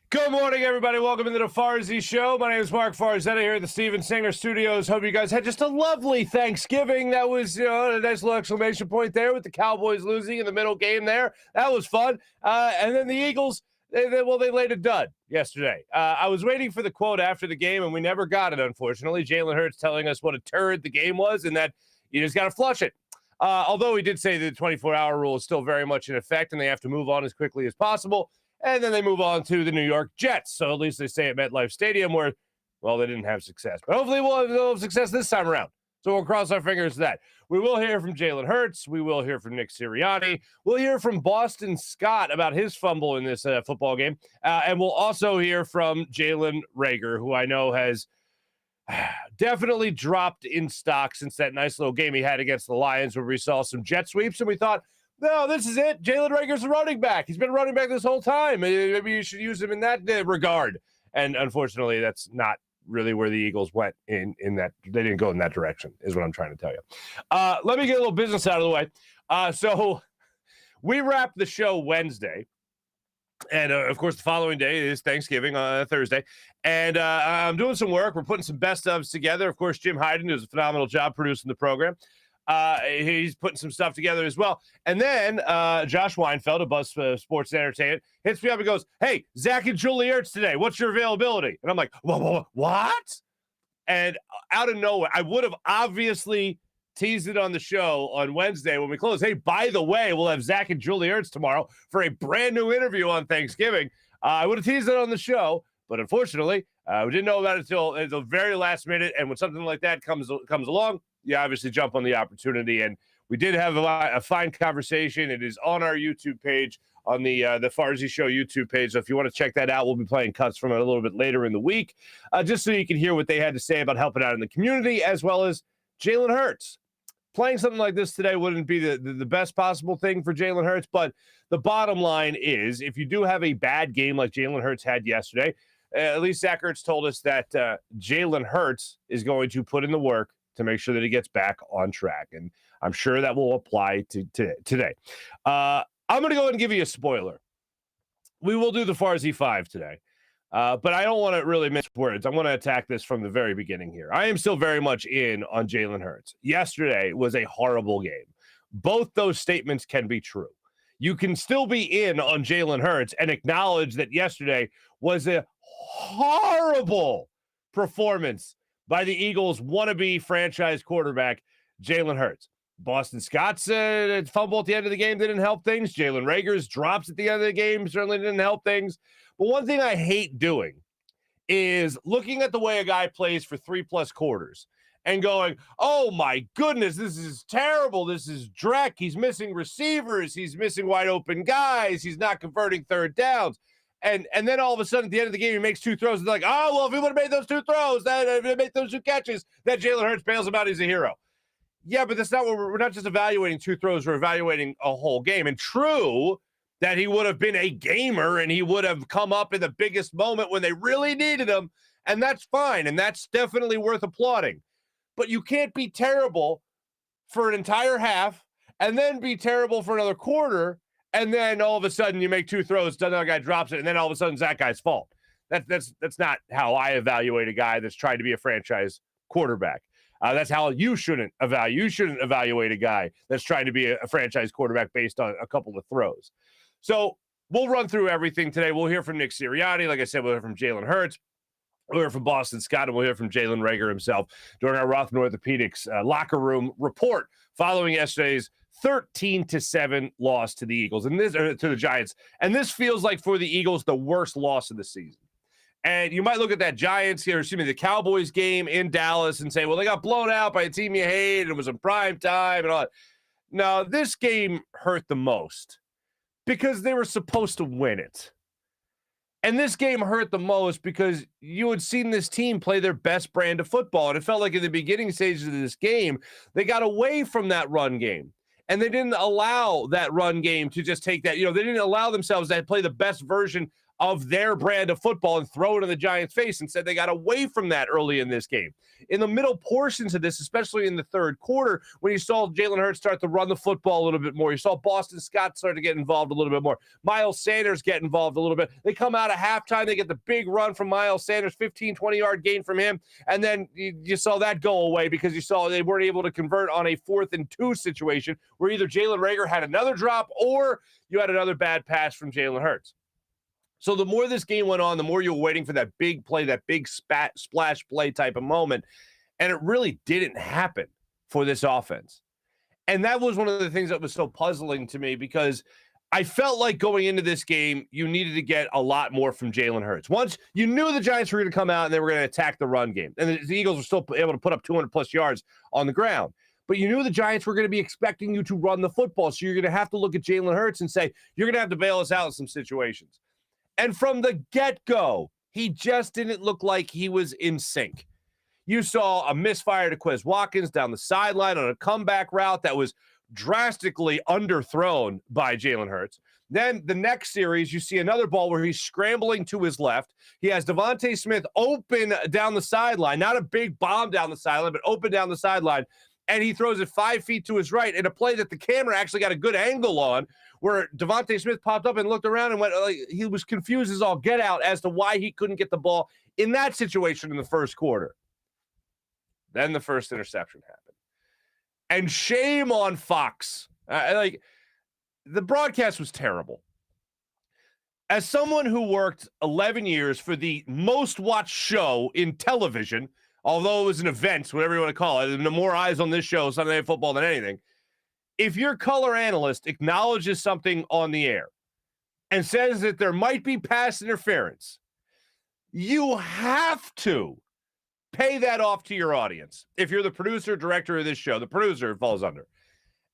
Good morning, everybody. Welcome into the Farzy Show. My name is Marc Farzetta here at the Steven Singer Studios. Hope you guys had just a lovely Thanksgiving. That was, a nice little exclamation point there with the Cowboys losing in the middle game there. That was fun. And then the Eagles, they laid a dud yesterday. I was waiting for the quote after the game, and we never got it, unfortunately. Jalen Hurts telling us what a turd the game was and that you just got to flush it. Although he did say that the 24-hour rule is still very much in effect and they have to move on as quickly as possible. And then they move on to the New York Jets. So at least they stay at MetLife Stadium where, well, they didn't have success. But hopefully we'll have success this time around. So we'll cross our fingers for that. We will hear from Jalen Hurts. We will hear from Nick Sirianni. We'll hear from Boston Scott about his fumble in this football game. And we'll also hear from Jalen Reagor, who I know has definitely dropped in stock since that nice little game he had against the Lions where we saw some jet sweeps. And we thought, no, this is it. Jalen Reagor's a running back. He's been running back this whole time. Maybe you should use him in that regard. And unfortunately, that's not really where the Eagles went in that. They didn't go in that direction, is what I'm trying to tell you. Let me get a little business out of the way. So we wrapped the show Wednesday. And, of course, the following day is Thanksgiving on Thursday. And I'm doing some work. We're putting some best ofs together. Of course, Jim Hyden does a phenomenal job producing the program. He's putting some stuff together as well. And then Josh Weinfeld of Buzz Sports and Entertainment hits me up and goes, hey, Zach and Julie Ertz today. What's your availability? And I'm like, what? And out of nowhere, I would have obviously teased it on the show on Wednesday when we close. Hey, by the way, we'll have Zach and Julie Ertz tomorrow for a brand new interview on Thanksgiving. I would have teased it on the show, but unfortunately, we didn't know about it until the very last minute. And when something like that comes along, you obviously jump on the opportunity. And we did have a fine conversation. It is on our YouTube page, on the Farzy Show YouTube page. So if you want to check that out, we'll be playing cuts from it a little bit later in the week, just so you can hear what they had to say about helping out in the community, as well as Jalen Hurts. Playing something like this today wouldn't be the best possible thing for Jalen Hurts, but the bottom line is if you do have a bad game like Jalen Hurts had yesterday, at least Zach Ertz told us that Jalen Hurts is going to put in the work to make sure that he gets back on track. And I'm sure that will apply to today. I'm going to go ahead and give you a spoiler. We will do the Farzy 5 today. But I don't want to really mince words. I want to attack this from the very beginning here. I am still very much in on Jalen Hurts. Yesterday was a horrible game. Both those statements can be true. You can still be in on Jalen Hurts and acknowledge that yesterday was a horrible performance by the Eagles' wannabe franchise quarterback, Jalen Hurts. Boston Scott's fumble at the end of the game didn't help things. Jalen Reagor's drops at the end of the game certainly didn't help things. But one thing I hate doing is looking at the way a guy plays for 3+ quarters and going, oh, my goodness, this is terrible. This is dreck. He's missing receivers. He's missing wide open guys. He's not converting third downs. And then all of a sudden at the end of the game, he makes 2 throws. And they're like, oh, well, if he would have made those 2 throws, if he made those 2 catches, that Jalen Hurts bails him out. He's a hero. Yeah, but that's not what we're not just evaluating 2 throws. We're evaluating a whole game. And true that he would have been a gamer and he would have come up in the biggest moment when they really needed him. And that's fine. And that's definitely worth applauding. But you can't be terrible for an entire half and then be terrible for another quarter. And then all of a sudden you make 2 throws, another guy drops it, and then all of a sudden it's that guy's fault. That's not how I evaluate a guy that's trying to be a franchise quarterback. That's how you shouldn't evaluate a guy that's trying to be a franchise quarterback based on a couple of throws. So we'll run through everything today. We'll hear from Nick Sirianni. Like I said, we'll hear from Jalen Hurts. We'll hear from Boston Scott, and we'll hear from Jalen Reagor himself during our Rothman Orthopaedics locker room report following yesterday's 13-7 loss to the Eagles and to the Giants. And this feels like for the Eagles the worst loss of the season. And you might look at that the Cowboys game in Dallas and say, well, they got blown out by a team you hate, and it was in prime time and all that. No, this game hurt the most because they were supposed to win it. And this game hurt the most because you had seen this team play their best brand of football. And it felt like in the beginning stages of this game, they got away from that run game. And they didn't allow that run game to just take that. They didn't allow themselves to play the best version of their brand of football and throw it in the Giants' face. Instead, they got away from that early in this game. In the middle portions of this, especially in the third quarter, when you saw Jalen Hurts start to run the football a little bit more, you saw Boston Scott start to get involved a little bit more. Miles Sanders get involved a little bit. They come out of halftime, they get the big run from Miles Sanders, 15, 20-yard gain from him, and then you saw that go away because you saw they weren't able to convert on a 4th and 2 situation where either Jalen Reagor had another drop or you had another bad pass from Jalen Hurts. So the more this game went on, the more you were waiting for that big play, that big splash play type of moment. And it really didn't happen for this offense. And that was one of the things that was so puzzling to me because I felt like going into this game, you needed to get a lot more from Jalen Hurts. Once you knew the Giants were going to come out and they were going to attack the run game. And the Eagles were still able to put up 200-plus yards on the ground. But you knew the Giants were going to be expecting you to run the football. So you're going to have to look at Jalen Hurts and say, you're going to have to bail us out in some situations. And from the get-go, he just didn't look like he was in sync. You saw a misfire to Quez Watkins down the sideline on a comeback route that was drastically underthrown by Jalen Hurts. Then the next series, you see another ball where he's scrambling to his left. He has Devontae Smith open down the sideline, not a big bomb down the sideline, but open down the sideline. And he throws it 5 feet to his right in a play that the camera actually got a good angle on, where Devontae Smith popped up and looked around and went, he was confused as all get out as to why he couldn't get the ball in that situation in the first quarter. Then the first interception happened. And shame on Fox. The broadcast was terrible. As someone who worked 11 years for the most watched show in television, although it was an event, whatever you want to call it, the more eyes on this show, Sunday Night Football, than anything, if your color analyst acknowledges something on the air and says that there might be pass interference, you have to pay that off to your audience. If you're the producer, director of this show, the producer falls under.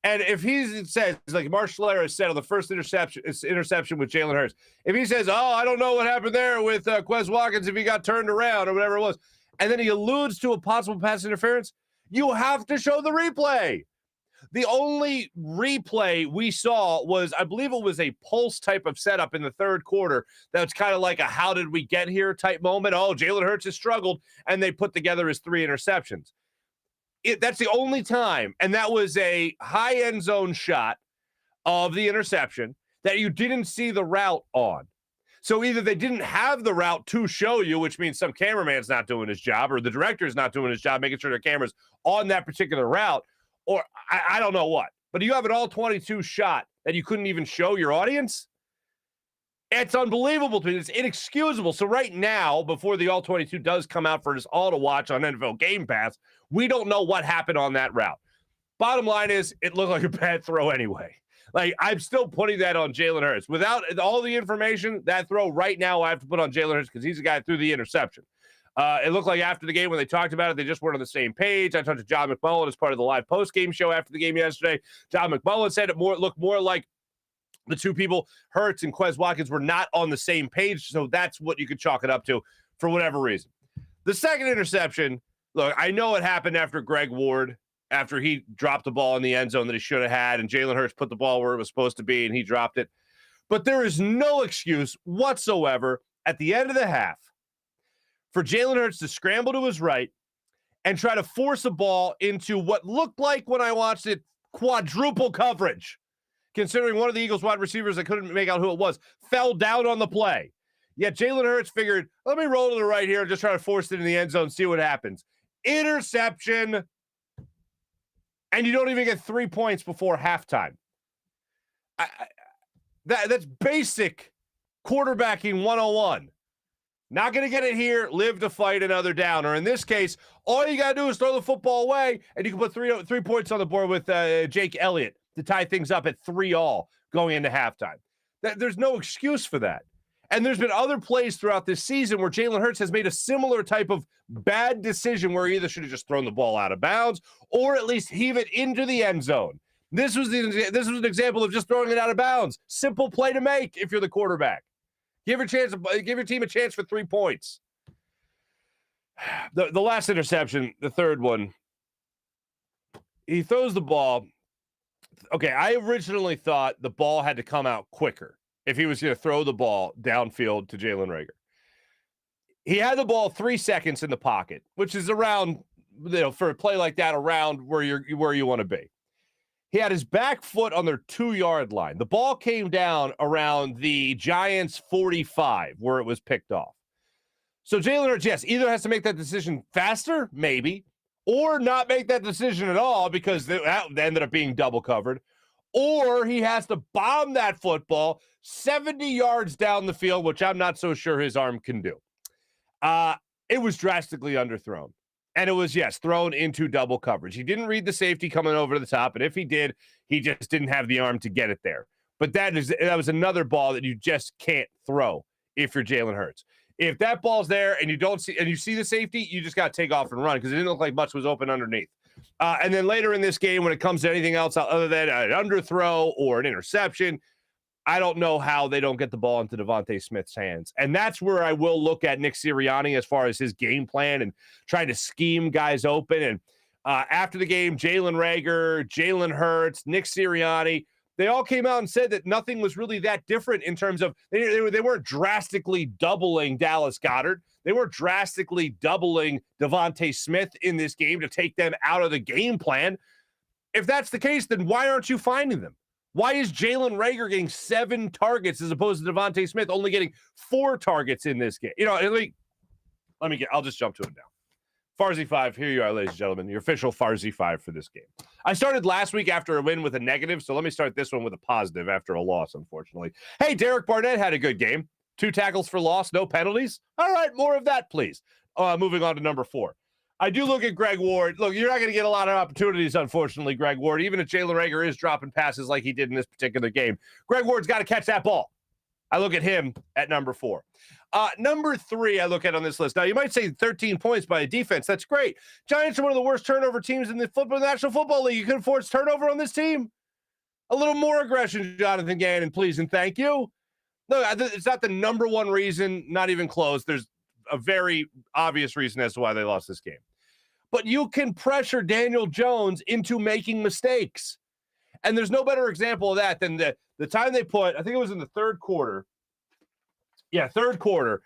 And if he says, like Marc said on the first interception with Jalen Hurts, if he says, I don't know what happened there with Quez Watkins if he got turned around or whatever it was, and then he alludes to a possible pass interference, you have to show the replay. The only replay we saw was, I believe it was a pulse type of setup in the third quarter. That's kind of like a how did we get here type moment. Oh, Jalen Hurts has struggled, and they put together his 3 interceptions. That's the only time, and that was a high end zone shot of the interception that you didn't see the route on. So either they didn't have the route to show you, which means some cameraman's not doing his job, or the director's not doing his job, making sure their camera's on that particular route, or I don't know what. But you have an all-22 shot that you couldn't even show your audience? It's unbelievable to me. It's inexcusable. So right now, before the all-22 does come out for us all to watch on NFL Game Pass, we don't know what happened on that route. Bottom line is, it looked like a bad throw anyway. I'm still putting that on Jalen Hurts. Without all the information, that throw right now I have to put on Jalen Hurts because he's the guy that threw the interception. It looked like after the game when they talked about it, they just weren't on the same page. I talked to John McMullen as part of the live post-game show after the game yesterday. John McMullen said it looked more like the two people, Hurts and Quez Watkins, were not on the same page, so that's what you could chalk it up to for whatever reason. The second interception, look, I know it happened after Greg Ward, after he dropped the ball in the end zone that he should have had, and Jalen Hurts put the ball where it was supposed to be, and he dropped it. But there is no excuse whatsoever at the end of the half for Jalen Hurts to scramble to his right and try to force a ball into what looked like, when I watched it, quadruple coverage, considering one of the Eagles wide receivers, I couldn't make out who it was, fell down on the play. Yet Jalen Hurts figured, let me roll to the right here and just try to force it in the end zone, see what happens. Interception, and you don't even get 3 points before halftime. That's basic quarterbacking 101. Not going to get it here, live to fight another down. Or in this case, all you got to do is throw the football away, and you can put 3 points on the board with Jake Elliott to tie things up at 3-all going into halftime. There's no excuse for that. And there's been other plays throughout this season where Jalen Hurts has made a similar type of bad decision where he either should have just thrown the ball out of bounds or at least heave it into the end zone. This was an example of just throwing it out of bounds. Simple play to make if you're the quarterback. Give your team a chance for 3 points. The last interception, the third one, he throws the ball. Okay, I originally thought the ball had to come out quicker. if he was going to throw the ball downfield to Jalen Reagor. He had the ball 3 seconds in the pocket, which is around, for a play like that, around where you want to be. He had his back foot on their 2-yard line. The ball came down around the Giants' 45 where it was picked off. So Jalen Hurts, yes, either has to make that decision faster, maybe, or not make that decision at all because that ended up being double covered, or he has to bomb that football 70 yards down the field, which I'm not so sure his arm can do. It was drastically underthrown. And it was, yes, thrown into double coverage. He didn't read the safety coming over the top, and if he did, he just didn't have the arm to get it there. But that was another ball that you just can't throw if you're Jalen Hurts. If that ball's there and you see the safety, you just got to take off and run because it didn't look like much was open underneath. And then later in this game, when it comes to anything else other than an underthrow or an interception, I don't know how they don't get the ball into Devontae Smith's hands. And that's where I will look at Nick Sirianni as far as his game plan and trying to scheme guys open. And after the game, Jalen Reagor, Jalen Hurts, Nick Sirianni, they all came out and said that nothing was really that different in terms of they weren't drastically doubling Dallas Goedert. They weren't drastically doubling Devontae Smith in this game to take them out of the game plan. If that's the case, then why aren't you finding them? Why is Jalen Reagor getting 7 targets as opposed to Devontae Smith only getting 4 targets in this game? I'll just jump to it now. Farzy 5, here you are, ladies and gentlemen, your official Farzy 5 for this game. I started last week after a win with a negative, so let me start this one with a positive after a loss, unfortunately. Hey, Derek Barnett had a good game. 2 tackles for loss, no penalties. All right, more of that, please. Moving on to number 4. I do look at Greg Ward. Look, you're not going to get a lot of opportunities, unfortunately, Greg Ward, even if Jalen Reagor is dropping passes like he did in this particular game. Greg Ward's got to catch that ball. I look at him at number 4. Number 3 I look at on this list. Now, you might say 13 points by a defense. That's great. Giants are one of the worst turnover teams in the National Football League. You can force turnover on this team. A little more aggression, Jonathan Gannon, please, and thank you. No, it's not the number one reason, not even close. There's a very obvious reason as to why they lost this game. But you can pressure Daniel Jones into making mistakes. And there's no better example of that than the time they put, I think it was in the third quarter. Yeah, third quarter.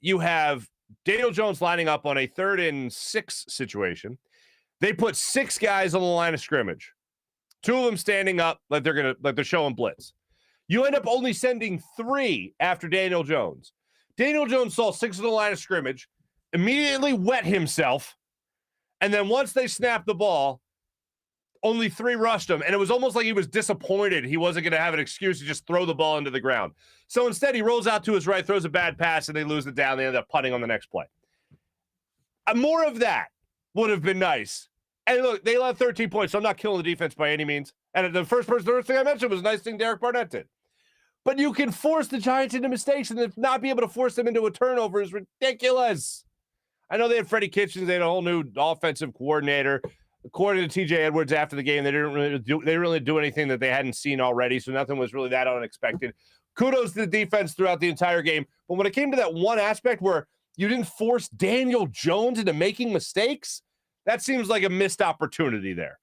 You have Daniel Jones lining up on a 3rd and 6 situation. They put 6 guys on the line of scrimmage. 2 of them standing up like they're showing blitz. You end up only sending 3 after Daniel Jones. Daniel Jones saw 6 on the line of scrimmage, immediately wet himself, and then once they snapped the ball, only 3 rushed him, and it was almost like he was disappointed he wasn't going to have an excuse to just throw the ball into the ground. So instead, he rolls out to his right, throws a bad pass, and they lose it down. They end up punting on the next play. More of that would have been nice. And look, they allowed 13 points, so I'm not killing the defense by any means. And the first thing I mentioned was a nice thing Derek Barnett did. But you can force the Giants into mistakes, and not be able to force them into a turnover is ridiculous. I know they had Freddie Kitchens. They had a whole new offensive coordinator. According to TJ Edwards after the game, they didn't really do anything that they hadn't seen already, so nothing was really that unexpected. Kudos to the defense throughout the entire game. But when it came to that one aspect where you didn't force Daniel Jones into making mistakes, that seems like a missed opportunity there.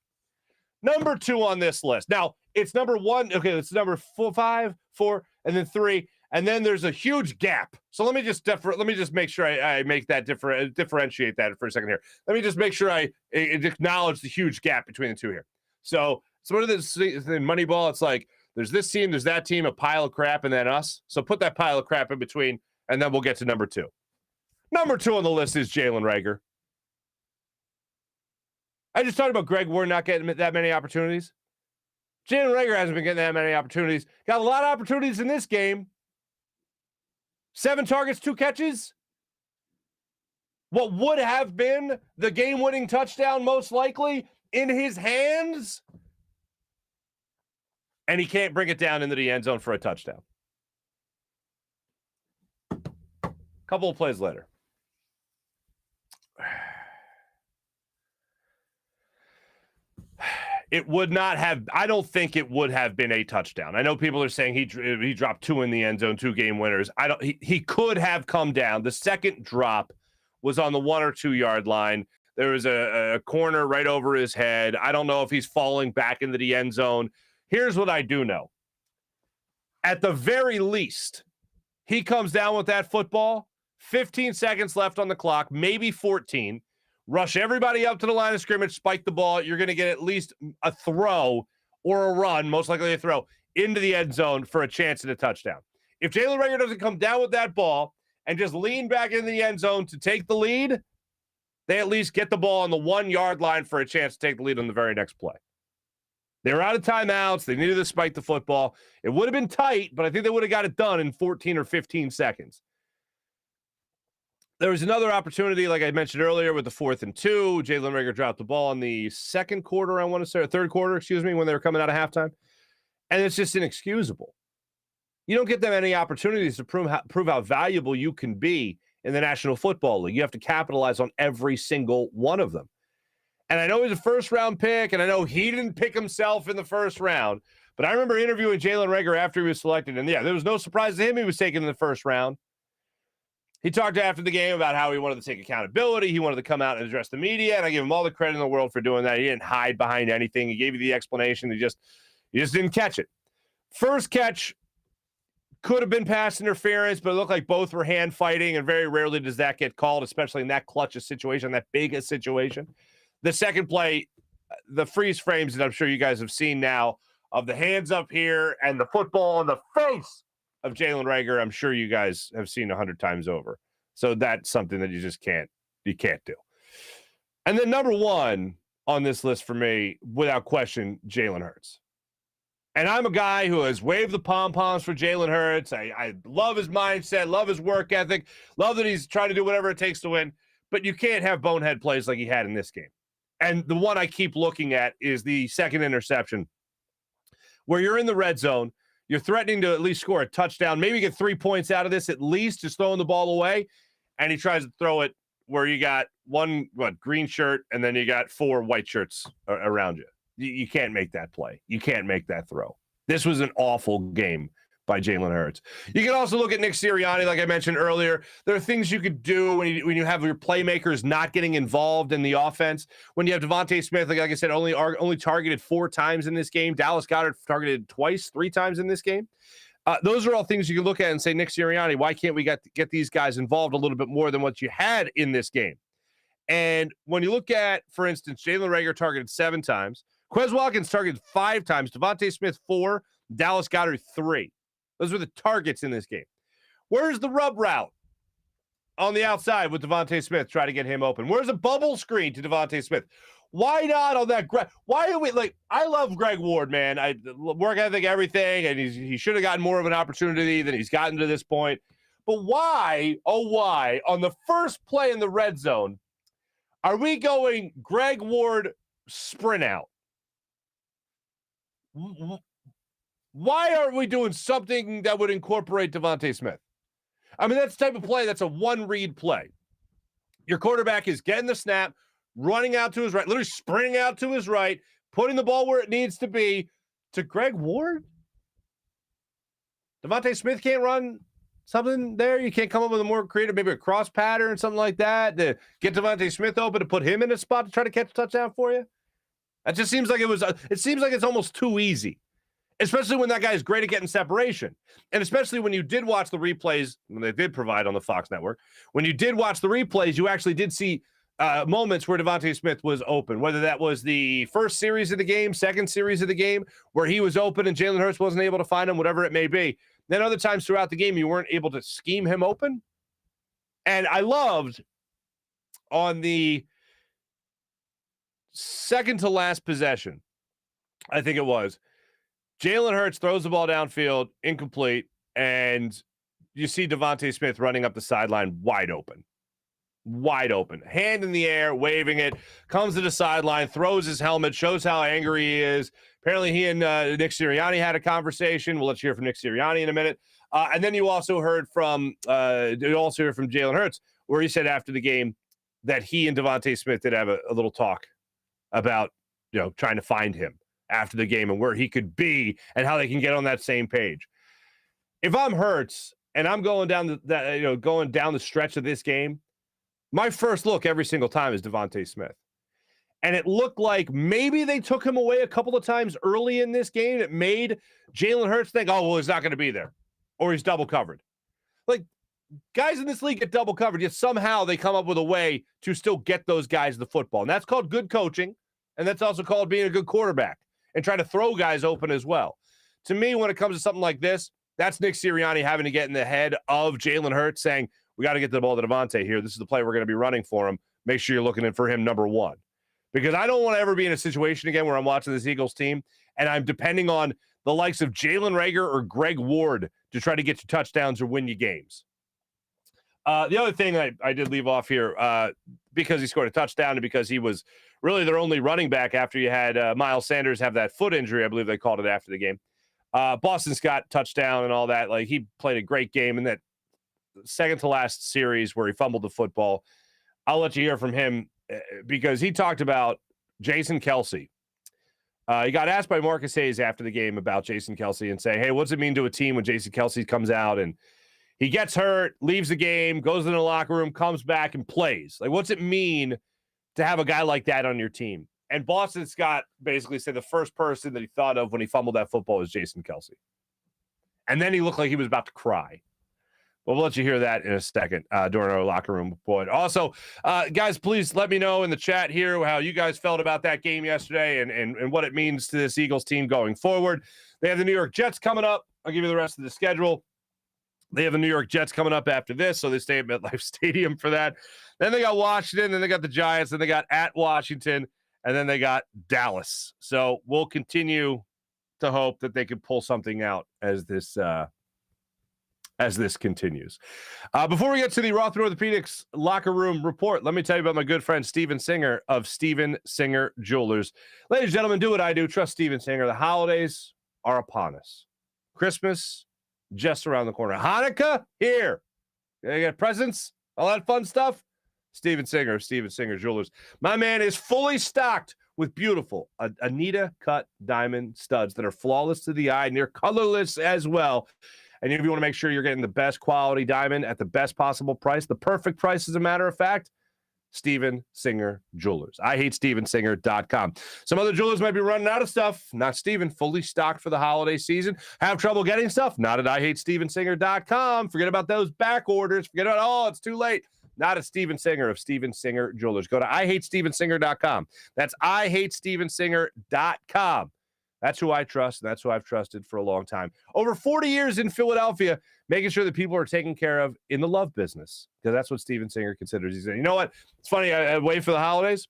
Number 2 on this list. Now, it's number 1. Okay, it's number 5, 4, and then 3. And then there's a huge gap. So let me just make sure I make that differentiate that for a second here. Let me just make sure I acknowledge the huge gap between the 2 here. So what are this in Moneyball? It's like there's this team, there's that team, a pile of crap, and then us. So put that pile of crap in between, and then we'll get to number 2. Number 2 on the list is Jalen Reagor. I just talked about Greg Ward not getting that many opportunities. Jalen Reagor hasn't been getting that many opportunities. Got a lot of opportunities in this game. 7 targets, 2 catches. What would have been the game-winning touchdown most likely in his hands. And he can't bring it down into the end zone for a touchdown. Couple of plays later. It would not have, I don't think it would have been a touchdown. I know people are saying he dropped 2 in the end zone, 2 game winners. He could have come down. The second drop was on the 1 or 2 yard line. There was a corner right over his head. I don't know if he's falling back into the end zone. Here's what I do know. At the very least, he comes down with that football, 15 seconds left on the clock, maybe 14, rush everybody up to the line of scrimmage, spike the ball. You're going to get at least a throw or a run, most likely a throw, into the end zone for a chance at a touchdown. If Jalen Reagor doesn't come down with that ball and just lean back into the end zone to take the lead, they at least get the ball on the 1 yard line for a chance to take the lead on the very next play. They were out of timeouts. They needed to spike the football. It would have been tight, but I think they would have got it done in 14 or 15 seconds. There was another opportunity, like I mentioned earlier, with the 4th and 2. Jalen Reagor dropped the ball in the second quarter, I want to say, or third quarter, when they were coming out of halftime. And it's just inexcusable. You don't get them any opportunities to prove how valuable you can be in the National Football League. You have to capitalize on every single one of them. And I know he's a first-round pick, and I know he didn't pick himself in the first round, but I remember interviewing Jalen Reagor after he was selected, and yeah, there was no surprise to him he was taken in the first round. He talked after the game about how he wanted to take accountability. He wanted to come out and address the media, and I give him all the credit in the world for doing that. He didn't hide behind anything. He gave you the explanation. He just didn't catch it. First catch could have been pass interference, but it looked like both were hand fighting, and very rarely does that get called, especially in that clutch situation, that big a situation. The second play, the freeze frames that I'm sure you guys have seen now of the hands up here and the football in the face of Jalen Reagor, I'm sure you guys have seen 100 times over. So that's something that you can't do. And then number one on this list for me, without question, Jalen Hurts. And I'm a guy who has waved the pom-poms for Jalen Hurts. I love his mindset, love his work ethic, love that he's trying to do whatever it takes to win. But you can't have bonehead plays like he had in this game. And the one I keep looking at is the second interception, where you're in the red zone. You're threatening to at least score a touchdown, maybe get 3 points out of this, at least just throwing the ball away. And he tries to throw it where you got one green shirt, and then you got 4 white shirts around you. You can't make that play. You can't make that throw. This was an awful game by Jalen Hurts. You can also look at Nick Sirianni, like I mentioned earlier. There are things you could do when you have your playmakers not getting involved in the offense. When you have Devontae Smith, like I said, only targeted 4 times in this game. Dallas Goedert targeted 3 times in this game. Those are all things you can look at and say, Nick Sirianni, why can't we get these guys involved a little bit more than what you had in this game? And when you look at, for instance, Jalen Reagor targeted 7 times. Quez Watkins targeted 5 times. Devontae Smith 4. Dallas Goedert 3. Those were the targets in this game. Where's the rub route on the outside with Devontae Smith? Try to get him open. Where's a bubble screen to Devontae Smith? Why not on that? Why are we I love Greg Ward, man. I work ethic, everything, and he should have gotten more of an opportunity than he's gotten to this point. But why, oh why, on the first play in the red zone, are we going Greg Ward sprint out? Why aren't we doing something that would incorporate Devontae Smith? I mean, that's the type of play that's a one-read play. Your quarterback is getting the snap, running out to his right, literally sprinting out to his right, putting the ball where it needs to be to Greg Ward. Devontae Smith can't run something there. You can't come up with a more creative, maybe a cross pattern, something like that, to get Devontae Smith open, to put him in a spot to try to catch a touchdown for you. That just seems like it seems like it's almost too easy. Especially when that guy is great at getting separation. And especially when you did watch the replays, when they did provide on the Fox network, when you did watch the replays, you actually did see moments where Devontae Smith was open, whether that was the first series of the game, second series of the game, where he was open and Jalen Hurts wasn't able to find him, whatever it may be. Then other times throughout the game, you weren't able to scheme him open. And I loved on the second to last possession, I think it was, Jalen Hurts throws the ball downfield, incomplete, and you see Devontae Smith running up the sideline wide open. Hand in the air, waving it, comes to the sideline, throws his helmet, shows how angry he is. Apparently he and Nick Sirianni had a conversation. We'll let you hear from Nick Sirianni in a minute. And then you also heard from Jalen Hurts, where he said after the game that he and Devontae Smith did have a little talk about, trying to find him after the game and where he could be and how they can get on that same page. If I'm Hurts and I'm going down the stretch of this game, my first look every single time is Devontae Smith. And it looked like maybe they took him away a couple of times early in this game. It made Jalen Hurts think, oh, well, he's not going to be there, or he's double covered. Like, guys in this league get double covered, yet somehow they come up with a way to still get those guys the football. And that's called good coaching, and that's also called being a good quarterback and trying to throw guys open as well. To me, when it comes to something like this, that's Nick Sirianni having to get in the head of Jalen Hurts saying, we got to get the ball to Devontae here. This is the play we're going to be running for him. Make sure you're looking in for him number one. Because I don't want to ever be in a situation again where I'm watching this Eagles team and I'm depending on the likes of Jalen Reagor or Greg Ward to try to get you touchdowns or win you games. The other thing I did leave off here, because he scored a touchdown and because he was really their only running back after you had Miles Sanders have that foot injury, I believe they called it after the game. Boston Scott touchdown and all that. Like, he played a great game in that second to last series where he fumbled the football. I'll let you hear from him because he talked about Jason Kelce. He got asked by Marcus Hayes after the game about Jason Kelce and say, hey, what's it mean to a team when Jason Kelce comes out and he gets hurt, leaves the game, goes in the locker room, comes back and plays? Like, what's it mean to have a guy like that on your team? And Boston Scott basically said the first person that he thought of when he fumbled that football was Jason Kelce. And then he looked like he was about to cry. Well, we'll let you hear that in a second during our locker room report. Also, guys, please let me know in the chat here how you guys felt about that game yesterday and what it means to this Eagles team going forward. They have the New York Jets coming up. I'll give you the rest of the schedule. They have the New York Jets coming up after this, so they stay at MetLife Stadium for that. Then they got Washington, then they got the Giants, then they got at Washington, and then they got Dallas. So we'll continue to hope that they can pull something out as this continues. Before we get to the Rothman Orthopaedics locker room report, let me tell you about my good friend Steven Singer of Steven Singer Jewelers. Ladies and gentlemen, do what I do. Trust Steven Singer. The holidays are upon us. Christmas just around the corner. Hanukkah here. You get presents, all that fun stuff. Steven Singer of Steven Singer Jewelers. My man is fully stocked with beautiful Anita cut diamond studs that are flawless to the eye and they're colorless as well. And if you want to make sure you're getting the best quality diamond at the best possible price, the perfect price, as a matter of fact, Steven Singer Jewelers. IHateStevenSinger.com. Some other jewelers might be running out of stuff. Not Steven, fully stocked for the holiday season. Have trouble getting stuff? Not at IHateStevenSinger.com. Forget about those back orders. Forget about, oh, it's too late. Not at Steven Singer of Steven Singer Jewelers. Go to IHateStevenSinger.com. That's IHateStevenSinger.com. That's who I trust, and that's who I've trusted for a long time. Over 40 years in Philadelphia, making sure that people are taken care of in the love business, because that's what Steven Singer considers. He said, you know what? It's funny, I wait for the holidays.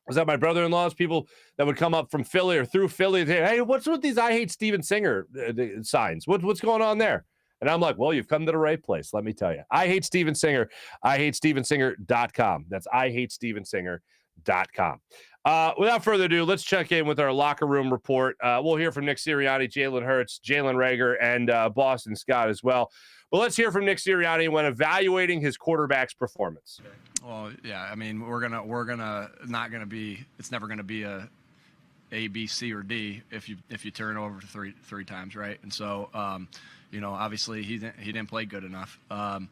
I was at my brother-in-law's, people that would come up from Philly or through Philly and say, hey, what's with these I Hate Steven Singer signs? What's going on there? And I'm like, well, you've come to the right place, let me tell you. I hate Steven Singer. IHateStevenSinger.com. That's IHateStevenSinger.com. Without further ado, let's check in with our locker room report. We'll hear from Nick Sirianni, Jalen Hurts, Jalen Reagor, and Boston Scott as well. But let's hear from Nick Sirianni when evaluating his quarterback's performance. Well, yeah, I mean, it's never gonna be a B, C, or D if you turn over three times, right? And so, obviously he didn't play good enough, and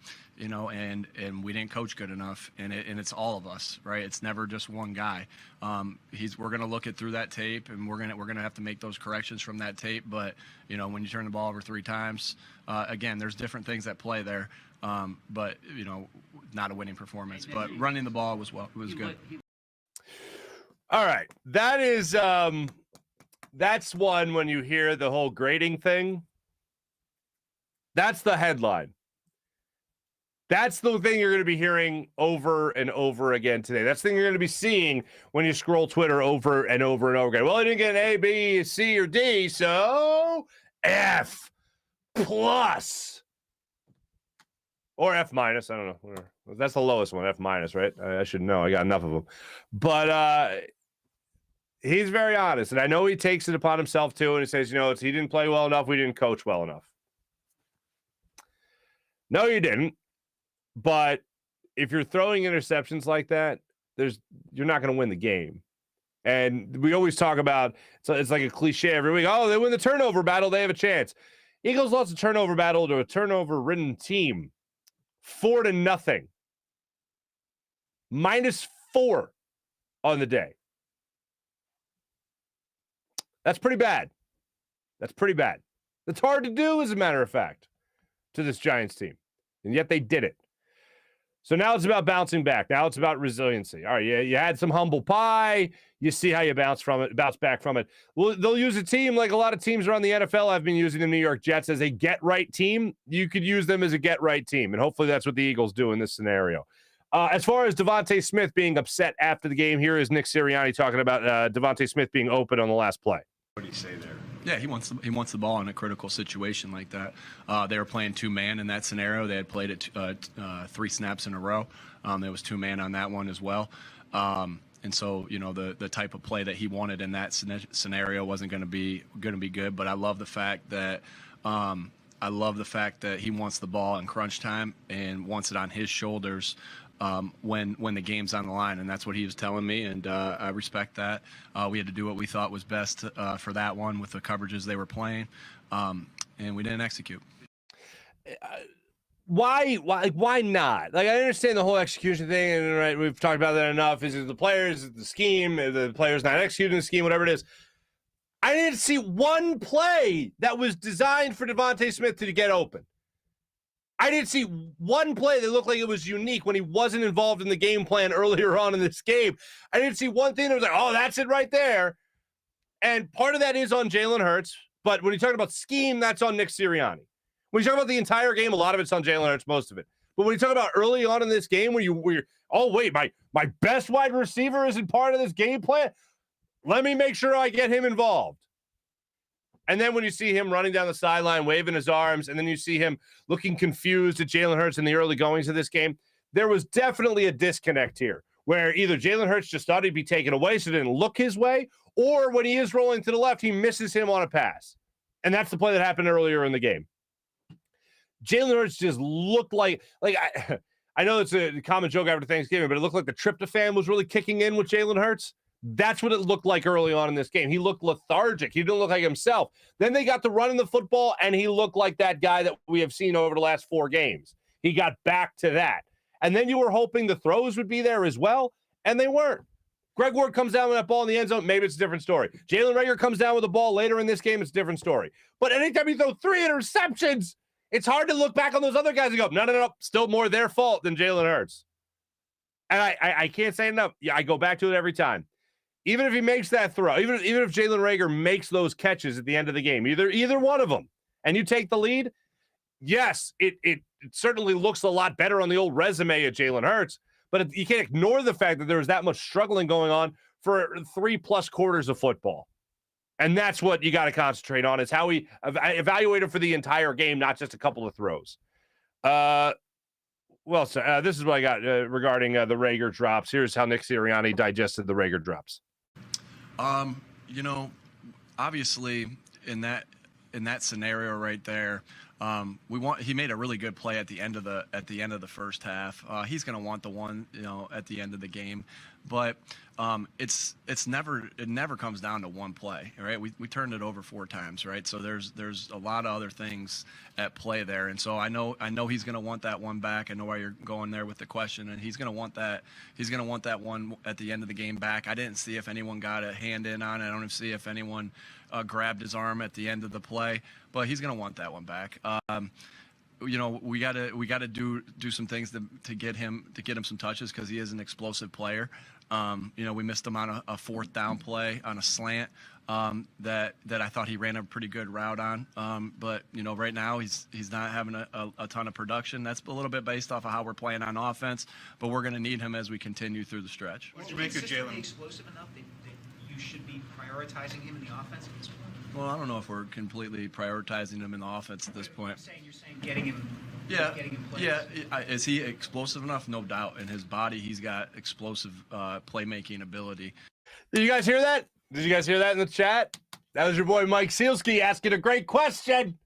we didn't coach good enough, and it's all of us, right? It's never just one guy. We're gonna look at through that tape, and we're gonna have to make those corrections from that tape. But when you turn the ball over three times, again, there's different things that play there, but not a winning performance. But running the ball was good. All right, that is that's one when you hear the whole grading thing. That's the headline. That's the thing you're going to be hearing over and over again today. That's the thing you're going to be seeing when you scroll Twitter over and over and over again. Well, I didn't get an A, B, C, or D, so F plus. Or F minus. I don't know. Whatever. That's the lowest one, F minus, right? I should know. I got enough of them. But he's very honest. And I know he takes it upon himself, too. And he says, he didn't play well enough. We didn't coach well enough. No, you didn't. But if you're throwing interceptions like that, you're not going to win the game. And we always talk about, it's like a cliche every week. Oh, they win the turnover battle. They have a chance. Eagles lost a turnover battle to a turnover-ridden team. 4-0. -4 on the day. That's pretty bad. That's pretty bad. That's hard to do, as a matter of fact, to this Giants team. And yet they did it. So now it's about bouncing back. Now it's about resiliency. All right, you had some humble pie. You see how you bounce back from it. Well, they'll use a team like a lot of teams around the NFL have been using the New York Jets as a get-right team. You could use them as a get-right team, and hopefully that's what the Eagles do in this scenario. As far as Devontae Smith being upset after the game, here is Nick Sirianni talking about Devontae Smith being open on the last play. What do you say there? Yeah, he wants the ball in a critical situation like that. They were playing two-man in that scenario. They had played it 3 snaps in a row. There was two-man on that one as well. And so, the type of play that he wanted in that scenario wasn't going to be good. But I love the fact that he wants the ball in crunch time and wants it on his shoulders when the game's on the line, and that's what he was telling me, and I respect that. We had to do what we thought was best for that one with the coverages they were playing, and we didn't execute. Why not? Like, I understand the whole execution thing, and right, we've talked about that enough. Is it the players, is it the scheme, is the players not executing the scheme, whatever it is? I didn't see one play that was designed for Devontae Smith to get open. I didn't see one play that looked like it was unique when he wasn't involved in the game plan earlier on in this game. I didn't see one thing that was like, oh, that's it right there. And part of that is on Jalen Hurts. But when you talk about scheme, that's on Nick Sirianni. When you talk about the entire game, a lot of it's on Jalen Hurts, most of it. But when you talk about early on in this game where you're, oh, wait, my best wide receiver isn't part of this game plan, let me make sure I get him involved. And then when you see him running down the sideline, waving his arms, and then you see him looking confused at Jalen Hurts in the early goings of this game, there was definitely a disconnect here where either Jalen Hurts just thought he'd be taken away so it didn't look his way, or when he is rolling to the left, he misses him on a pass. And that's the play that happened earlier in the game. Jalen Hurts just looked like I know it's a common joke after Thanksgiving, but it looked like the tryptophan was really kicking in with Jalen Hurts. That's what it looked like early on in this game. He looked lethargic. He didn't look like himself. Then they got to running the football, and he looked like that guy that we have seen over the last 4 games. He got back to that. And then you were hoping the throws would be there as well, and they weren't. Greg Ward comes down with that ball in the end zone, maybe it's a different story. Jalen Reagor comes down with the ball later in this game, it's a different story. But anytime you throw 3 interceptions, it's hard to look back on those other guys and go, no, still more their fault than Jalen Hurts. And I can't say enough. Yeah, I go back to it every time. Even if he makes that throw, even if Jalen Reagor makes those catches at the end of the game, either one of them, and you take the lead, yes, it certainly looks a lot better on the old resume of Jalen Hurts, but you can't ignore the fact that there was that much struggling going on for 3+ quarters of football. And that's what you got to concentrate on, is how we evaluate him for the entire game, not just a couple of throws. Well, so this is what I got regarding the Reagor drops. Here's how Nick Sirianni digested the Reagor drops. Obviously in that scenario right there, he made a really good play at the end of the first half. He's going to want the one, at the end of the game, but it never comes down to one play, right? We turned it over 4 times, right? So there's a lot of other things at play there, and so I know he's going to want that one back. I know why you're going there with the question, and he's going to want that. He's going to want that one at the end of the game back. I didn't see if anyone got a hand in on it. I don't even see if anyone grabbed his arm at the end of the play, but he's going to want that one back. We got to do some things to get him some touches, because he is an explosive player. We missed him on a 4th down play on a slant that I thought he ran a pretty good route on. But right now he's not having a ton of production. That's a little bit based off of how we're playing on offense, but we're going to need him as we continue through the stretch. What did you make of Jalen? Explosive enough that you should be prioritizing him in the offense at this point? Well, I don't know if we're completely prioritizing him in the offense at this point. You're saying getting him. Yeah, getting him plays. yeah. Is he explosive enough? No doubt. In his body, he's got explosive playmaking ability. Did you guys hear that? Did you guys hear that in the chat? That was your boy Mike Sealski asking a great question.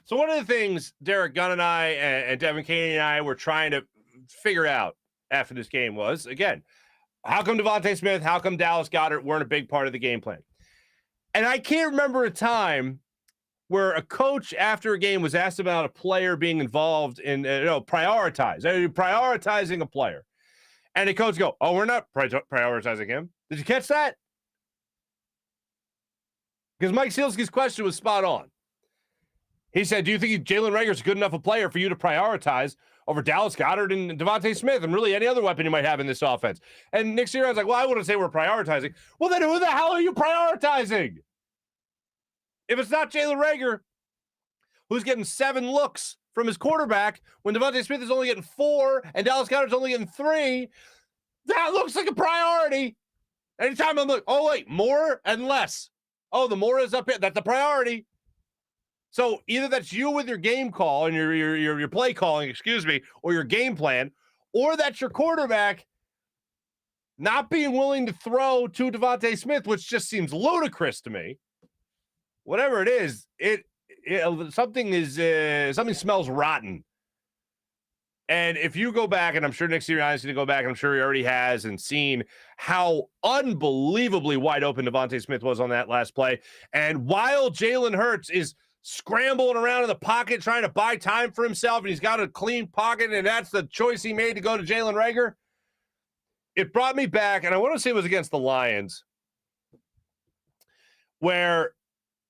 So one of the things Derek Gunn and I and Devin Caney and I were trying to figure out after this game was, again, how come Devontae Smith, how come Dallas Goedert weren't a big part of the game plan? And I can't remember a time where a coach after a game was asked about a player being involved in, prioritizing a player. And the coach go, oh, we're not prioritizing him. Did you catch that? Because Mike Sealski's question was spot on. He said, do you think Jalen Reagor's good enough a player for you to prioritize over Dallas Goedert and Devontae Smith and really any other weapon you might have in this offense? And Nick Sirianni's like, well, I wouldn't say we're prioritizing. Well, then who the hell are you prioritizing? If it's not Jalen Reagor, who's getting 7 looks from his quarterback when Devontae Smith is only getting 4 and Dallas Goedert's only getting 3, that looks like a priority. Anytime I'm like, oh, wait, more and less. Oh, the more is up here. That's the priority. So either that's you with your game call and your play calling, or your game plan, or that's your quarterback not being willing to throw to Devontae Smith, which just seems ludicrous to me. Whatever it is, something smells rotten. And if you go back, and I'm sure Nick Sirianni is going to go back, and I'm sure he already has, and seen how unbelievably wide open Devontae Smith was on that last play, and while Jalen Hurts is scrambling around in the pocket trying to buy time for himself, and he's got a clean pocket, and that's the choice he made to go to Jalen Reagor, it brought me back, and I want to say it was against the Lions, where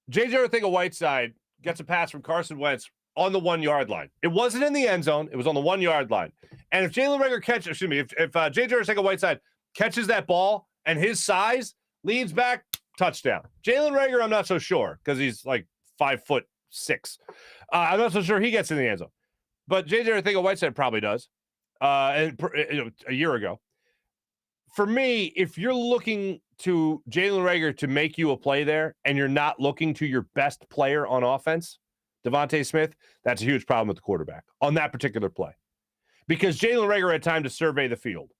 J.J. Arcega-Whiteside gets a pass from Carson Wentz on the 1-yard line. It wasn't in the end zone. It was on the 1-yard line. And if Jalen Reagor if J.J. Arcega-Whiteside catches that ball and his size leads back, touchdown. Jalen Reagor, I'm not so sure because he's like 5'6". I'm not so sure he gets in the end zone. But J.J. Arcega-Whiteside probably does a year ago. For me, if you're looking to Jalen Reagor to make you a play there and you're not looking to your best player on offense, Devontae Smith, that's a huge problem with the quarterback on that particular play. Because Jalen Reagor had time to survey the field.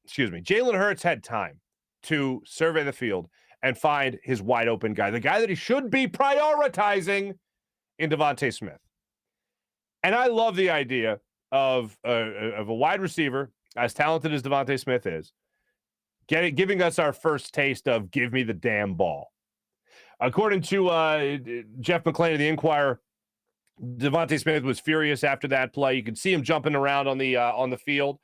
Jalen Hurts had time to survey the field and find his wide open guy, the guy that he should be prioritizing in Devontae Smith. And I love the idea of a wide receiver, as talented as Devontae Smith is, giving us our first taste of give me the damn ball. According to Jeff McClain of the Inquirer, Devontae Smith was furious after that play. You could see him jumping around on the field.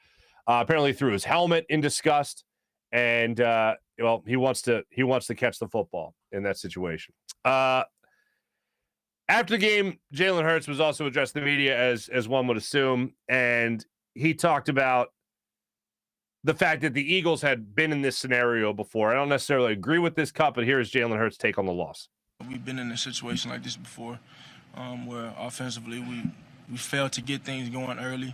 Apparently threw his helmet in disgust, and he wants to catch the football in that situation. After the game, Jalen Hurts was also addressing the media as one would assume, and he talked about the fact that the Eagles had been in this scenario before. I don't necessarily agree with this cut, but here's Jalen Hurts' take on the loss. We've been in a situation like this before, where offensively we failed to get things going early.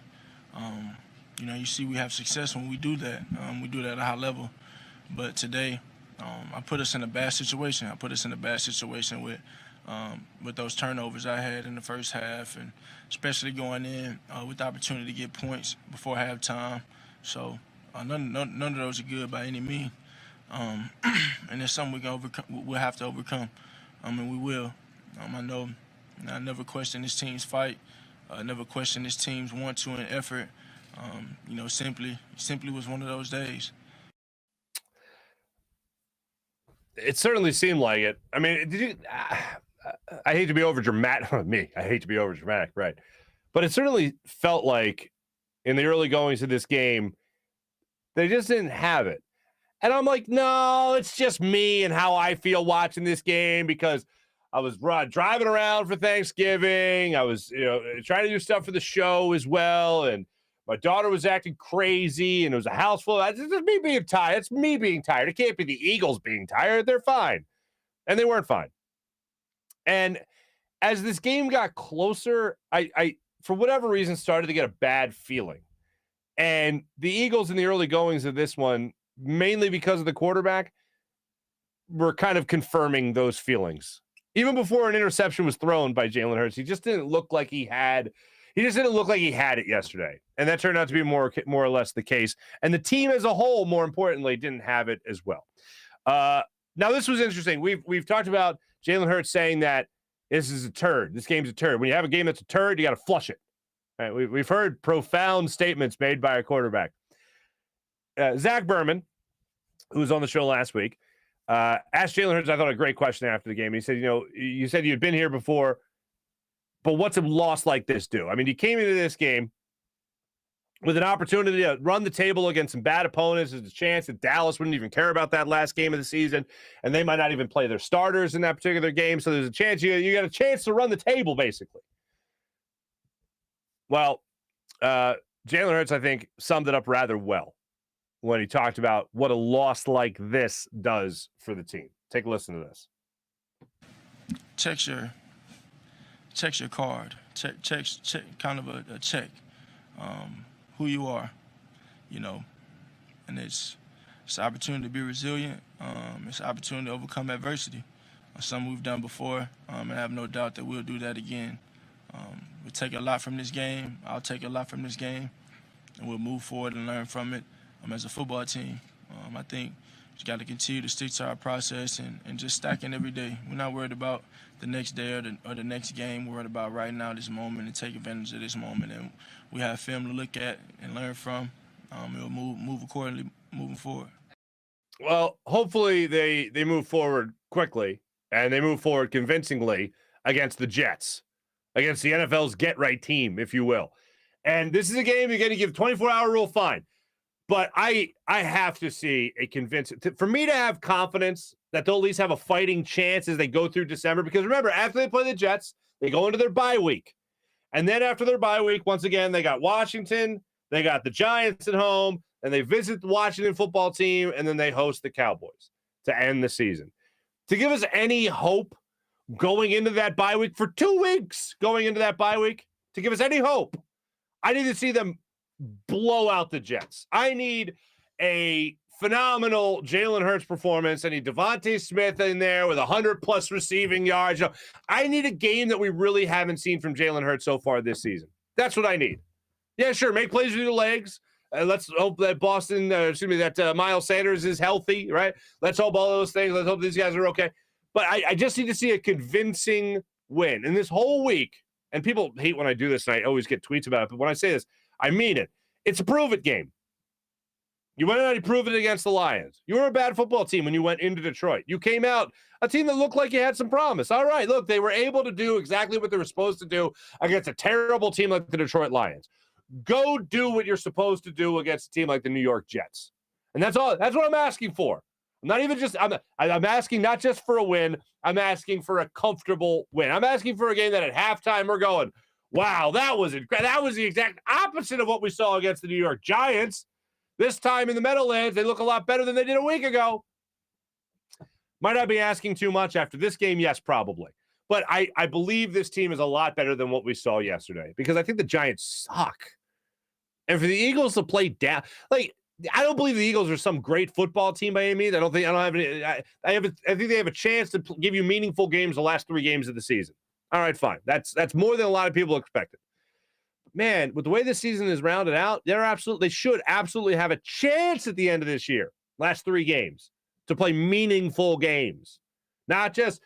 You see we have success when we do that. We do that at a high level. But today, I put us in a bad situation. I put us in a bad situation with those turnovers I had in the first half, and especially going in with the opportunity to get points before halftime. So none of those are good by any means. And it's something we can overcome. We'll have to overcome. And we will. I know. I never question this team's fight. Never question this team's want-to and effort. Simply was one of those days. It certainly seemed like it. I mean, did you? I hate to be over dramatic. I hate to be over dramatic, right? But it certainly felt like in the early goings of this game, they just didn't have it. And I'm like, no, it's just me and how I feel watching this game because I was driving around for Thanksgiving. I was, trying to do stuff for the show as well. And my daughter was acting crazy and it was a house full of, it's just me being tired. It's me being tired. It can't be the Eagles being tired. They're fine. And they weren't fine. And as this game got closer, I for whatever reason, started to get a bad feeling. And the Eagles in the early goings of this one, mainly because of the quarterback, were kind of confirming those feelings. Even before an interception was thrown by Jalen Hurts, he just didn't look like he had it yesterday. And that turned out to be more or less the case. And the team as a whole, more importantly, didn't have it as well. Now, this was interesting. We've talked about Jalen Hurts saying that this is a turd. This game's a turd. When you have a game that's a turd, you got to flush it. Right? We've heard profound statements made by a quarterback. Zach Berman, who was on the show last week, asked Jalen Hurts, I thought, a great question after the game. He said, you said you'd been here before, but what's a loss like this do? I mean, you came into this game with an opportunity to run the table against some bad opponents. There's a chance that Dallas wouldn't even care about that last game of the season, and they might not even play their starters in that particular game. So there's a chance you got a chance to run the table, basically. Well, Jalen Hurts, I think, summed it up rather well when he talked about what a loss like this does for the team. Take a listen to this. Check your card. Check kind of a check. Who you are, and it's an opportunity to be resilient. It's an opportunity to overcome adversity. Something we've done before, and I have no doubt that we'll do that again. We'll take a lot from this game. I'll take a lot from this game, and we'll move forward and learn from it as a football team. I think we just got to continue to stick to our process and just stacking every day. We're not worried about the next day or the next game. We're worried about right now, this moment, and take advantage of this moment. And we have film to look at and learn from. We'll move accordingly moving forward. Well, hopefully they move forward quickly, and they move forward convincingly against the Jets, against the NFL's get-right team, if you will. And this is a game you're going to give 24-hour rule, fine. But I have to see a convincing – for me to have confidence that they'll at least have a fighting chance as they go through December. Because remember, after they play the Jets, they go into their bye week. And then after their bye week, once again, they got Washington, they got the Giants at home, and they visit the Washington football team, and then they host the Cowboys to end the season. To give us any hope going into that bye week, for 2 weeks going into that bye week, to give us any hope, I need to see them blow out the Jets. I need a phenomenal Jalen Hurts performance. I need Devontae Smith in there with 100-plus receiving yards. I need a game that we really haven't seen from Jalen Hurts so far this season. That's what I need. Yeah, sure, make plays with your legs. Let's hope that Miles Sanders is healthy, right? Let's hope all those things. Let's hope these guys are okay. But I just need to see a convincing win. And this whole week, and people hate when I do this, and I always get tweets about it, but when I say this, I mean it. It's a prove-it game. You went out and proved it against the Lions. You were a bad football team when you went into Detroit. You came out a team that looked like you had some promise. All right, look, they were able to do exactly what they were supposed to do against a terrible team like the Detroit Lions. Go do what you're supposed to do against a team like the New York Jets. And that's all. That's what I'm asking for. I'm not even just I'm asking not just for a win. I'm asking for a comfortable win. I'm asking for a game that at halftime we're going, wow, that was the exact opposite of what we saw against the New York Giants. This time in the Meadowlands, they look a lot better than they did a week ago. Might I be asking too much after this game? Yes, probably. But I believe this team is a lot better than what we saw yesterday because I think the Giants suck. And for the Eagles to play down, I don't believe the Eagles are some great football team by any means. I think they have a chance to give you meaningful games the last 3 games of the season. All right, fine. That's more than a lot of people expected. Man, with the way this season is rounded out, they should absolutely have a chance at the end of this year, last 3 games, to play meaningful games. Not just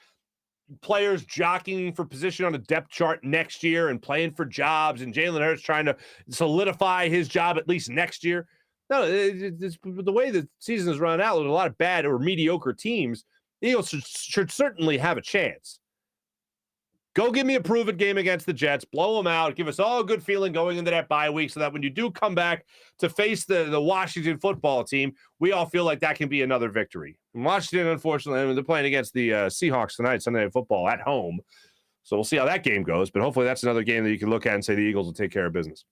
players jockeying for position on a depth chart next year and playing for jobs and Jalen Hurts trying to solidify his job at least next year. No, it's the way the season is run out with a lot of bad or mediocre teams, the Eagles should certainly have a chance. Go give me a prove-it game against the Jets. Blow them out. Give us all a good feeling going into that bye week so that when you do come back to face the Washington football team, we all feel like that can be another victory. And Washington, unfortunately, they're playing against the Seahawks tonight, Sunday Night Football at home. So we'll see how that game goes. But hopefully that's another game that you can look at and say the Eagles will take care of business.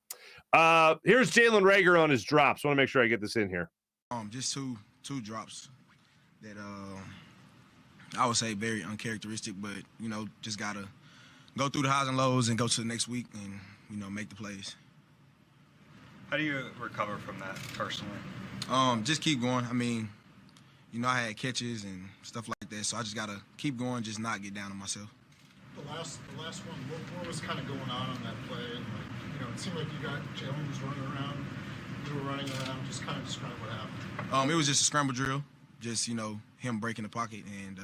Here's Jalen Reagor on his drops. I want to make sure I get this in here. Just two drops that I would say very uncharacteristic, but, just got to go through the highs and lows and go to the next week and, make the plays. How do you recover from that personally? Just keep going. I mean, I had catches and stuff like that, so I just got to keep going, just not get down on myself. The last one, what was kind of going on that play? And it seemed like Jalen was running around, you were running around. Just kind of describe what happened. It was just a scramble drill, just, him breaking the pocket and,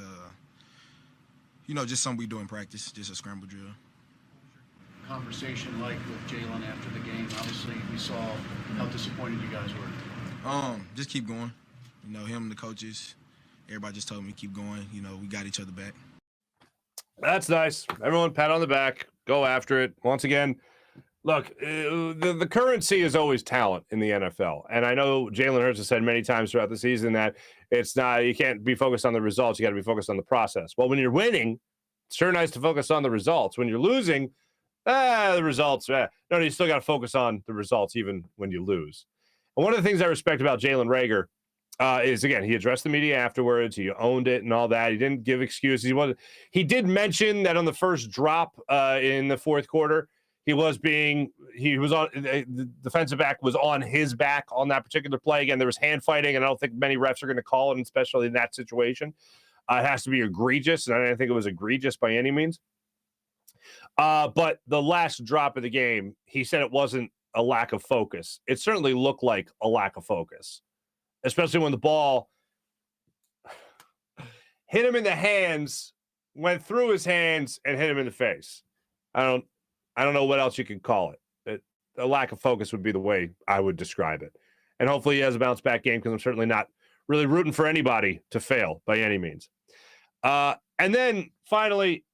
just something we do in practice, just a scramble drill. Conversation like with Jalen after the game? Obviously, we saw how disappointed you guys were. Just keep going. Him, the coaches, everybody just told me keep going. We got each other back. That's nice. Everyone pat on the back. Go after it. Once again, Look, the currency is always talent in the NFL. And I know Jalen Hurts has said many times throughout the season that it's not, you can't be focused on the results. You got to be focused on the process. Well, when you're winning, it's sure nice to focus on the results. When you're losing, the results, no, you still got to focus on the results even when you lose. And one of the things I respect about Jalen Reagor is, again, he addressed the media afterwards. He owned it and all that. He didn't give excuses. He did mention that on the first drop in the fourth quarter, he was on the defensive back was on his back on that particular play. Again, there was hand fighting, and I don't think many refs are going to call it, especially in that situation. It has to be egregious, and I didn't think it was egregious by any means. But the last drop of the game, he said it wasn't a lack of focus. It certainly looked like a lack of focus, especially when the ball hit him in the hands, went through his hands, and hit him in the face. I don't know what else you could call it. A lack of focus would be the way I would describe it. And hopefully he has a bounce-back game, because I'm certainly not really rooting for anybody to fail by any means. And then, finally,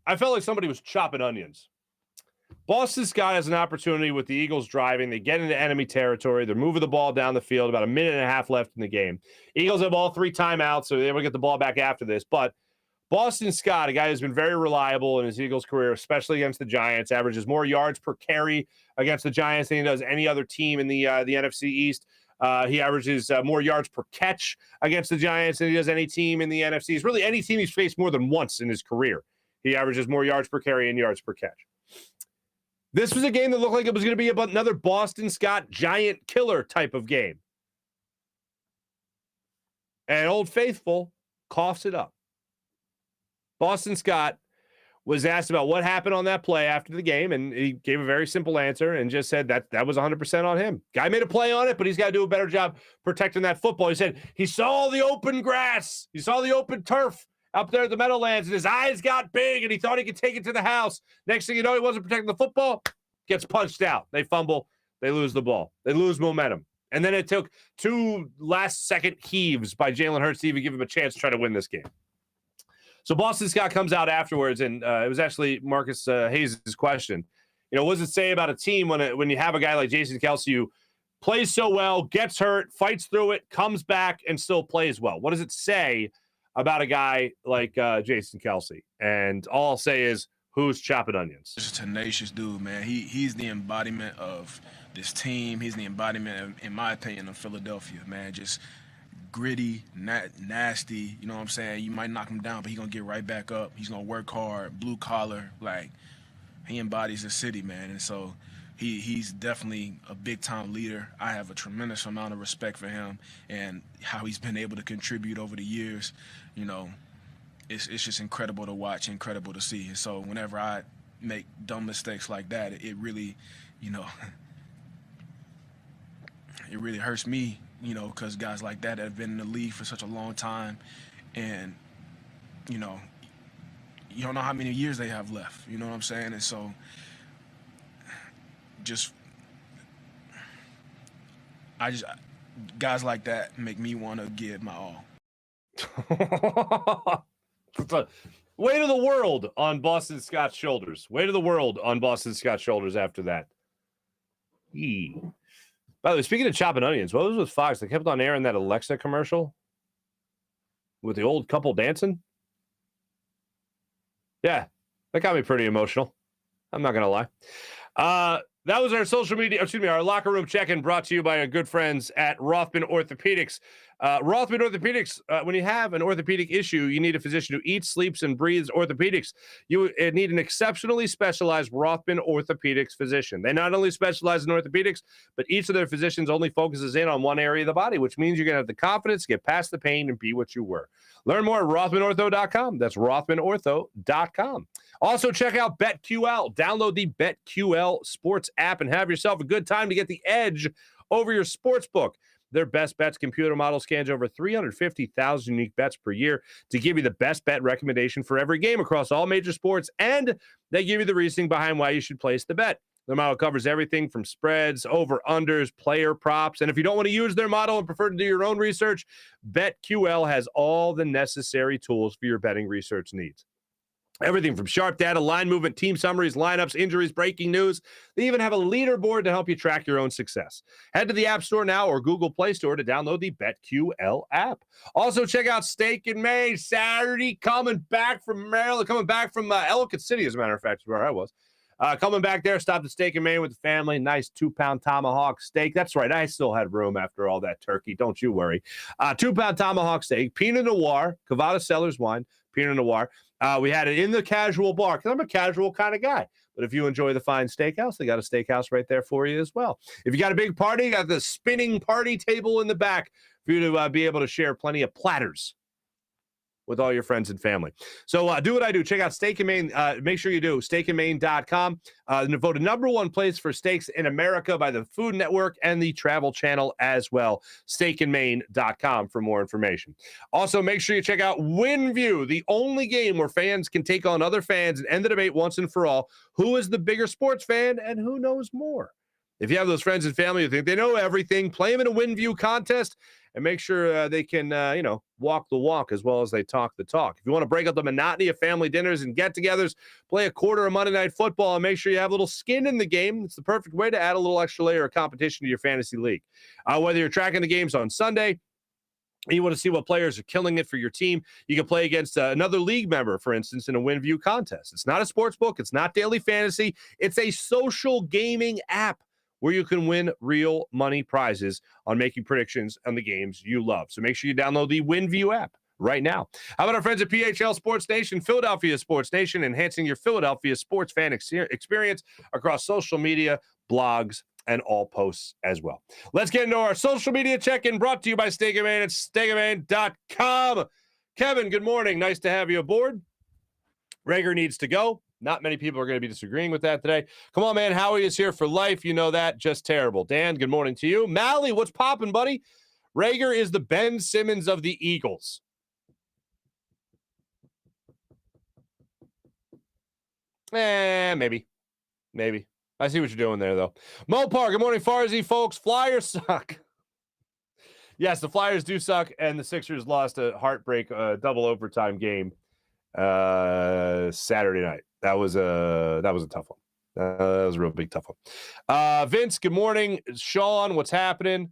I felt like somebody was chopping onions. Boston Scott has an opportunity with the Eagles driving. They get into enemy territory. They're moving the ball down the field, about a minute and a half left in the game. Eagles have all 3 timeouts, so they will get the ball back after this. But Boston Scott, a guy who's been very reliable in his Eagles career, especially against the Giants, averages more yards per carry against the Giants than he does any other team in the NFC East. He averages more yards per catch against the Giants than he does any team in the NFC East. Really, any team he's faced more than once in his career, he averages more yards per carry and yards per catch. This was a game that looked like it was going to be about another Boston Scott giant killer type of game. And Old Faithful coughs it up. Boston Scott was asked about what happened on that play after the game, and he gave a very simple answer and just said that was 100% on him. Guy made a play on it, but he's got to do a better job protecting that football. He said he saw the open grass. He saw the open turf up there at the Meadowlands, and his eyes got big, and he thought he could take it to the house. Next thing you know, he wasn't protecting the football, gets punched out. They fumble. They lose the ball. They lose momentum. And then it took 2 last-second heaves by Jalen Hurts to even give him a chance to try to win this game. So Boston Scott comes out afterwards, and it was actually Marcus Hayes' question. What does it say about a team when you have a guy like Jason Kelce who plays so well, gets hurt, fights through it, comes back, and still plays well? What does it say about a guy like Jason Kelce? And all I'll say is, who's chopping onions? He's a tenacious dude, man. He's the embodiment of this team. He's the embodiment, in my opinion, of Philadelphia, man. Just gritty, nasty, you know what I'm saying? You might knock him down, but he's going to get right back up. He's going to work hard, blue collar. Like, he embodies the city, man. And so he's definitely a big-time leader. I have a tremendous amount of respect for him and how he's been able to contribute over the years. It's just incredible to watch, incredible to see. And so whenever I make dumb mistakes like that, it really, it really hurts me, because guys like that have been in the league for such a long time, and, you don't know how many years they have left, you know what I'm saying? And so guys like that make me want to give my all. Weight of the world on Boston Scott's shoulders. Weight of the world on Boston Scott's shoulders after that. By the way, speaking of chopping onions, what was with Fox? They kept on airing that Alexa commercial with the old couple dancing. Yeah, that got me pretty emotional. I'm not going to lie. That was our our locker room check-in, brought to you by our good friends at Rothman Orthopaedics. Rothman Orthopaedics, when you have an orthopedic issue, you need a physician who eats, sleeps, and breathes orthopedics. You need an exceptionally specialized Rothman Orthopaedics physician. They not only specialize in orthopedics, but each of their physicians only focuses in on one area of the body, which means you're going to have the confidence to get past the pain and be what you were. Learn more at RothmanOrtho.com. That's RothmanOrtho.com. Also, check out BetQL. Download the BetQL Sports app and have yourself a good time to get the edge over your sports book. Their best bets computer model scans over 350,000 unique bets per year to give you the best bet recommendation for every game across all major sports, and they give you the reasoning behind why you should place the bet. Their model covers everything from spreads, over-unders, player props, and if you don't want to use their model and prefer to do your own research, BetQL has all the necessary tools for your betting research needs. Everything from sharp data, line movement, team summaries, lineups, injuries, breaking news. They even have a leaderboard to help you track your own success. Head to the App Store now or Google Play Store to download the BetQL app. Also, check out Steak and Maine Saturday, coming back from Maryland, coming back from Ellicott City, as a matter of fact, is where I was. Coming back there, stopped at Steak and Maine with the family. Nice 2-pound tomahawk steak. That's right. I still had room after all that turkey. Don't you worry. 2-pound tomahawk steak, Pinot Noir, Cavada Cellars wine, Pinot Noir. We had it in the casual bar because I'm a casual kind of guy. But if you enjoy the fine steakhouse, they got a steakhouse right there for you as well. If you got a big party, you got the spinning party table in the back for you to be able to share plenty of platters with all your friends and family. So do what I do. Check out Steak and Maine. Make sure you do. steakandmaine.com. Voted #1 place for steaks in America by the Food Network and the Travel Channel as well. steakandmaine.com for more information. Also, make sure you check out WinView, the only game where fans can take on other fans and end the debate once and for all. Who is the bigger sports fan and who knows more? If you have those friends and family who think they know everything, play them in a WinView contest and make sure they can, walk the walk as well as they talk the talk. If you want to break up the monotony of family dinners and get-togethers, play a quarter of Monday Night Football and make sure you have a little skin in the game. It's the perfect way to add a little extra layer of competition to your fantasy league. Whether you're tracking the games on Sunday, you want to see what players are killing it for your team, you can play against another league member, for instance, in a WinView contest. It's not a sports book. It's not daily fantasy. It's a social gaming app where you can win real money prizes on making predictions on the games you love. So make sure you download the WinView app right now. How about our friends at PHL Sports Nation, Philadelphia Sports Nation, enhancing your Philadelphia sports fan experience across social media, blogs, and all posts as well. Let's get into our social media check-in brought to you by Steak and Maine at steakandmaine.com. Kevin, good morning. Nice to have you aboard. Reagor needs to go. Not many people are going to be disagreeing with that today. Come on, man. Howie is here for life. You know that. Just terrible. Dan, good morning to you. Mally, what's popping, buddy? Reagor is the Ben Simmons of the Eagles. Maybe. I see what you're doing there, though. Mopar, good morning, Farzy, folks. Flyers suck. Yes, the Flyers do suck, and the Sixers lost a heartbreak double overtime game Saturday night. That was a tough one. That was a real big tough one. Vince, good morning. Sean, what's happening?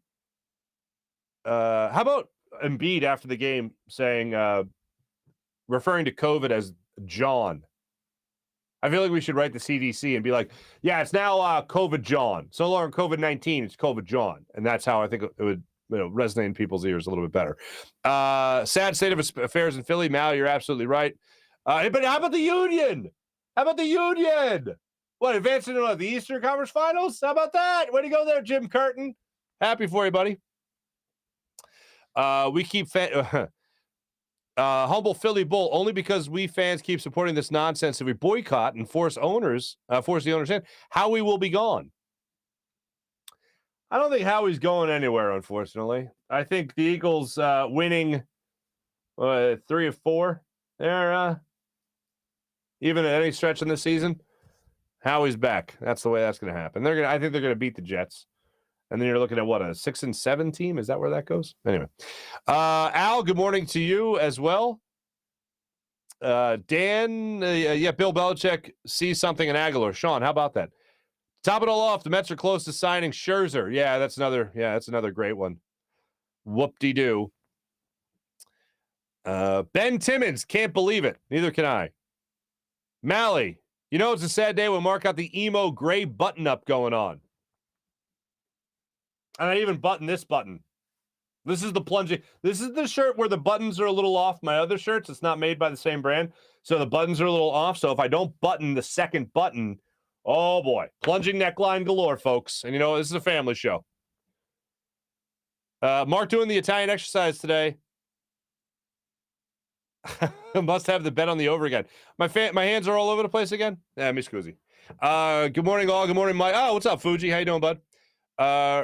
How about Embiid after the game saying, referring to COVID as John? I feel like we should write the CDC and be like, yeah, it's now COVID John. It's no longer COVID-19, it's COVID John. And that's how I think it would resonate in people's ears a little bit better. Sad state of affairs in Philly. Mal, you're absolutely right. But how about the Union? What, advancing to the Eastern Conference Finals? How about that? Way to go there, Jim Curtin. Happy for you, buddy. We keep humble Philly Bull only because we fans keep supporting this nonsense. If we boycott and force the owners in, Howie will be gone. I don't think Howie's going anywhere, unfortunately. I think the Eagles winning 3 of 4 there, even at any stretch in the season, Howie's back. That's the way that's going to happen. I think they're going to beat the Jets. And then you're looking at what, a 6-7 team? Is that where that goes? Anyway, Al, good morning to you as well. Dan, Bill Belichick sees something in Aguilar. Sean, how about that? Top it all off, the Mets are close to signing Scherzer. That's another great one. Whoop-de-doo. Ben Timmons, can't believe it. Neither can I. Mally, it's a sad day when Marc got the emo gray button-up going on. And I even buttoned this button. This is the plunging. This is the shirt where the buttons are a little off my other shirts. It's not made by the same brand. So the buttons are a little off. So if I don't button the second button, oh boy, plunging neckline galore, folks. And this is a family show. Marc doing the Italian exercise today. Must have the bet on the over again. My hands are all over the place again. Yeah, me scusi. Good morning, all. Good morning, Mike. Oh, what's up, Fuji? How you doing, bud?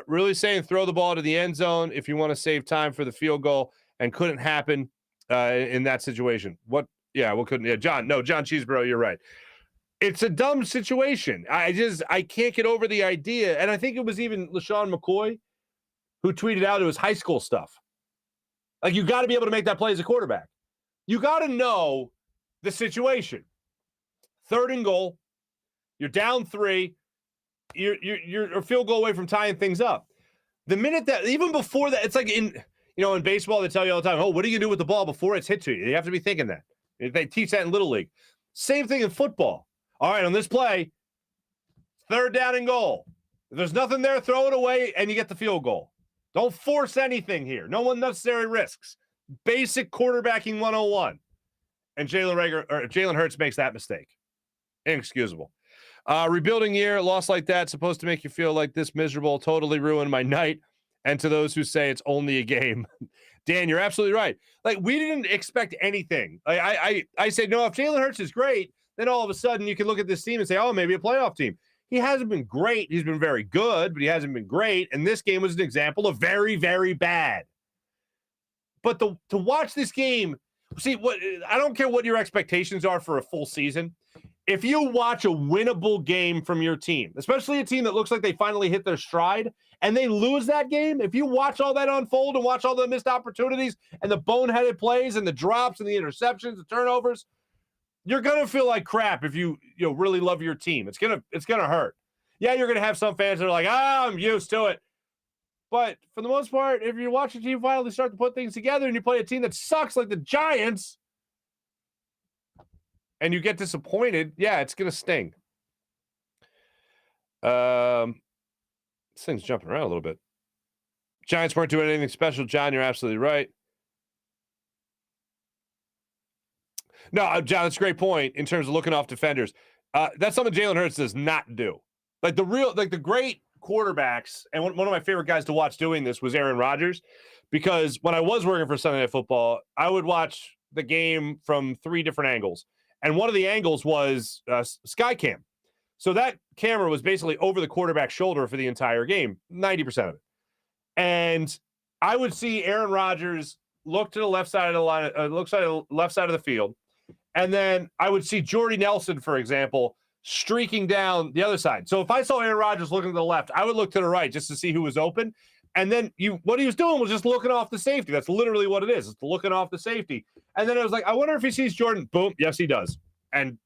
Really saying throw the ball to the end zone if you want to save time for the field goal, and couldn't happen in that situation. What couldn't? Yeah, John Cheeseborough, you're right. It's a dumb situation. I can't get over the idea, and I think it was even LaShawn McCoy who tweeted out it was high school stuff. Like, you got to be able to make that play as a quarterback. You got to know the situation. 3rd and goal. You're down 3. You're a field goal away from tying things up. The minute that, even before that, it's like in baseball, they tell you all the time, oh, what do you do with the ball before it's hit to you? You have to be thinking that. They teach that in Little League. Same thing in football. All right, on this play, 3rd down and goal. If there's nothing there, throw it away, and you get the field goal. Don't force anything here. No unnecessary risks. Basic quarterbacking 101. And Jalen Hurts makes that mistake. Inexcusable. Rebuilding year, loss like that, supposed to make you feel like this miserable, totally ruined my night. And to those who say it's only a game, Dan, you're absolutely right. Like, we didn't expect anything. I said, no, if Jalen Hurts is great, then all of a sudden you can look at this team and say, oh, maybe a playoff team. He hasn't been great. He's been very good, but he hasn't been great. And this game was an example of very, very bad. But to watch this game, see, I don't care what your expectations are for a full season. If you watch a winnable game from your team, especially a team that looks like they finally hit their stride, and they lose that game, if you watch all that unfold and watch all the missed opportunities and the boneheaded plays and the drops and the interceptions, the turnovers, you're going to feel like crap if you really love your team. It's going to hurt. Yeah, you're going to have some fans that are like, I'm used to it. But for the most part, if you watch a team finally start to put things together and you play a team that sucks like the Giants and you get disappointed, yeah, it's going to sting. This thing's jumping around a little bit. Giants weren't doing anything special. John, you're absolutely right. No, John, that's a great point in terms of looking off defenders. That's something Jalen Hurts does not do. Like the great quarterbacks, and one of my favorite guys to watch doing this was Aaron Rodgers, because when I was working for Sunday Night Football, I would watch the game from 3 different angles. And one of the angles was Skycam. So that camera was basically over the quarterback's shoulder for the entire game, 90% of it. And I would see Aaron Rodgers look to the left side of the line, left side of the field. And then I would see Jordy Nelson, for example, streaking down the other side. So if I saw Aaron Rodgers looking to the left, I would look to the right just to see who was open. And then what he was doing was just looking off the safety. That's literally what it is. It's looking off the safety. And then I was like, I wonder if he sees Jordan. Boom. Yes, he does. And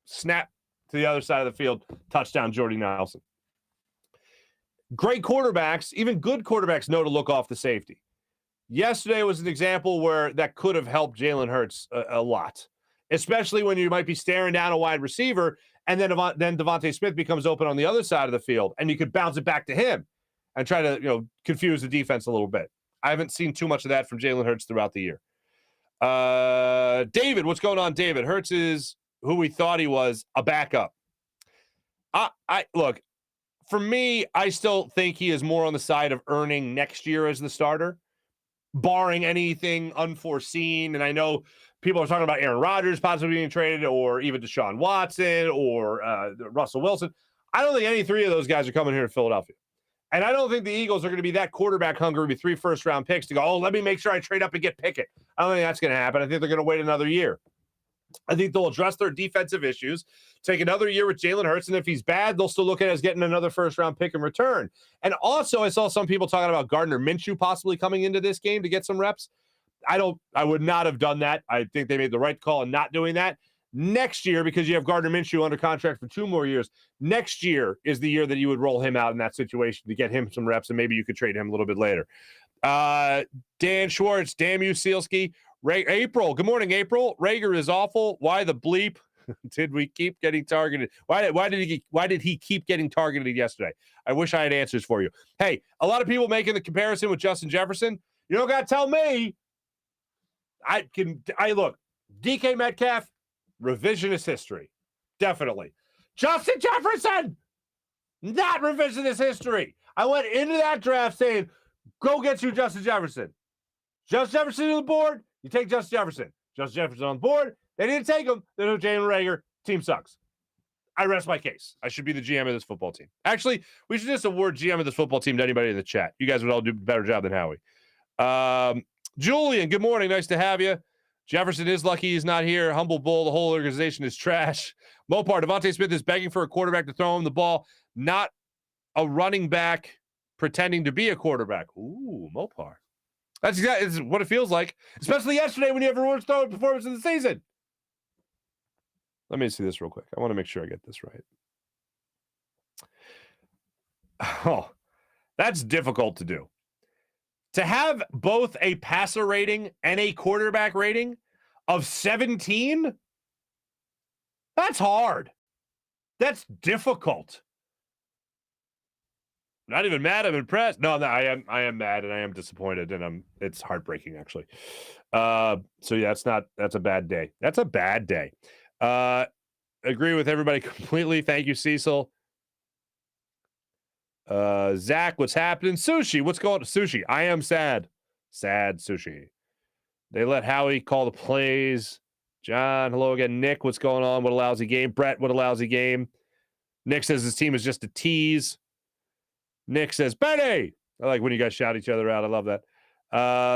snap to the other side of the field. Touchdown, Jordy Nelson. Great quarterbacks, even good quarterbacks, know to look off the safety. Yesterday was an example where that could have helped Jalen Hurts a lot, especially when you might be staring down a wide receiver and then Devontae Smith becomes open on the other side of the field and you could bounce it back to him and try to confuse the defense a little bit. I haven't seen too much of that from Jalen Hurts throughout the year. David, what's going on, David? Hurts is who we thought he was, a backup. Look, for me, I still think he is more on the side of earning next year as the starter, barring anything unforeseen. And I know people are talking about Aaron Rodgers possibly being traded, or even Deshaun Watson, or Russell Wilson. I don't think any 3 of those guys are coming here to Philadelphia. And I don't think the Eagles are going to be that quarterback hungry with 3 first-round picks to go, oh, let me make sure I trade up and get Pickett. I don't think that's going to happen. I think they're going to wait another year. I think they'll address their defensive issues, take another year with Jalen Hurts, and if he's bad, they'll still look at it as getting another first-round pick in return. And also, I saw some people talking about Gardner Minshew possibly coming into this game to get some reps. I would not have done that. I think they made the right call in not doing that. Next year, because you have Gardner Minshew under contract for 2 more years, next year is the year that you would roll him out in that situation to get him some reps, and maybe you could trade him a little bit later. Dan Schwartz, damn you, Sealski. April, good morning, April. Reagor is awful. Why the bleep did we keep getting targeted? Why did he keep getting targeted yesterday? I wish I had answers for you. Hey, a lot of people making the comparison with Justin Jefferson. You don't got to tell me. Look, DK Metcalf, revisionist history. Definitely. Justin Jefferson, not revisionist history. I went into that draft saying, go get you Justin Jefferson. Justin Jefferson on the board, you take Justin Jefferson. Justin Jefferson on the board, they didn't take him. They took Jalen Reagor. Team sucks. I rest my case. I should be the GM of this football team. Actually, we should just award GM of this football team to anybody in the chat. You guys would all do a better job than Howie. Julian, good morning. Nice to have you. Jefferson is lucky he's not here. Humble bull. The whole organization is trash. Mopar, Devontae Smith is begging for a quarterback to throw him the ball, not a running back pretending to be a quarterback. Ooh, Mopar. That's exactly what it feels like, especially yesterday when you have everyone's throwing performance in the season. Let me see this real quick. I want to make sure I get this right. Oh, that's difficult to do. To have both a passer rating and a quarterback rating of 17, that's hard. That's difficult. Not even mad. I'm impressed. No, I am mad and I am disappointed, and it's heartbreaking actually. So yeah, that's a bad day. That's a bad day. Agree with everybody completely. Thank you, Cecil. Zach, what's happening? Sushi, what's going on? Sushi, I am sad. Sad Sushi. They let Howie call the plays. John, hello again. Nick, what's going on? What a lousy game. Brett, what a lousy game. Nick says his team is just a tease. Nick says, Benny! I like when you guys shout each other out. I love that.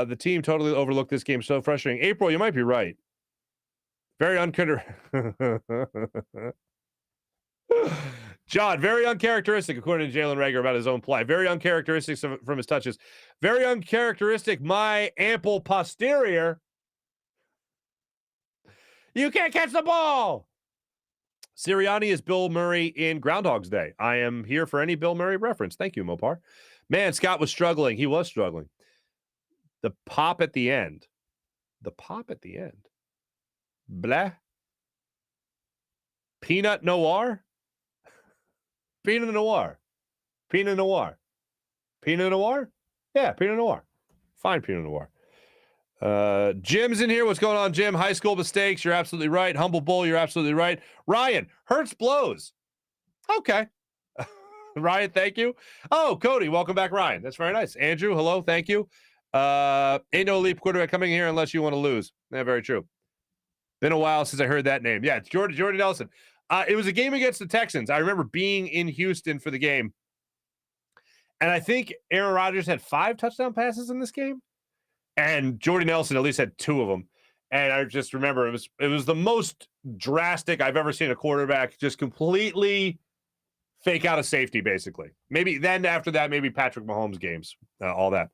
The team totally overlooked this game. So frustrating. April, you might be right. Very John, very uncharacteristic, according to Jalen Reagor, about his own play. Very uncharacteristic from his touches. Very uncharacteristic, my ample posterior. You can't catch the ball. Sirianni is Bill Murray in Groundhog's Day. I am here for any Bill Murray reference. Thank you, Mopar. Man, Scott was struggling. He was struggling. The pop at the end. The pop at the end. Blah. Peanut Noir? Pinot Noir. Pinot Noir. Pinot Noir? Yeah, Pinot Noir. Fine Pinot Noir. Jim's in here. What's going on, Jim? High school mistakes. You're absolutely right. Humble Bull. You're absolutely right. Ryan, Hurts blows. Okay. Ryan, thank you. Oh, Cody, welcome back, Ryan. That's very nice. Andrew, hello. Thank you. Ain't no elite quarterback coming here unless you want to lose. Yeah, very true. Been a while since I heard that name. Yeah, it's Jordan Nelson. It was a game against the Texans. I remember being in Houston for the game. And I think Aaron Rodgers had 5 touchdown passes in this game. And Jordy Nelson at least had 2 of them. And I just remember it was the most drastic I've ever seen a quarterback just completely fake out a safety, basically. Maybe then after that, maybe Patrick Mahomes games, all that.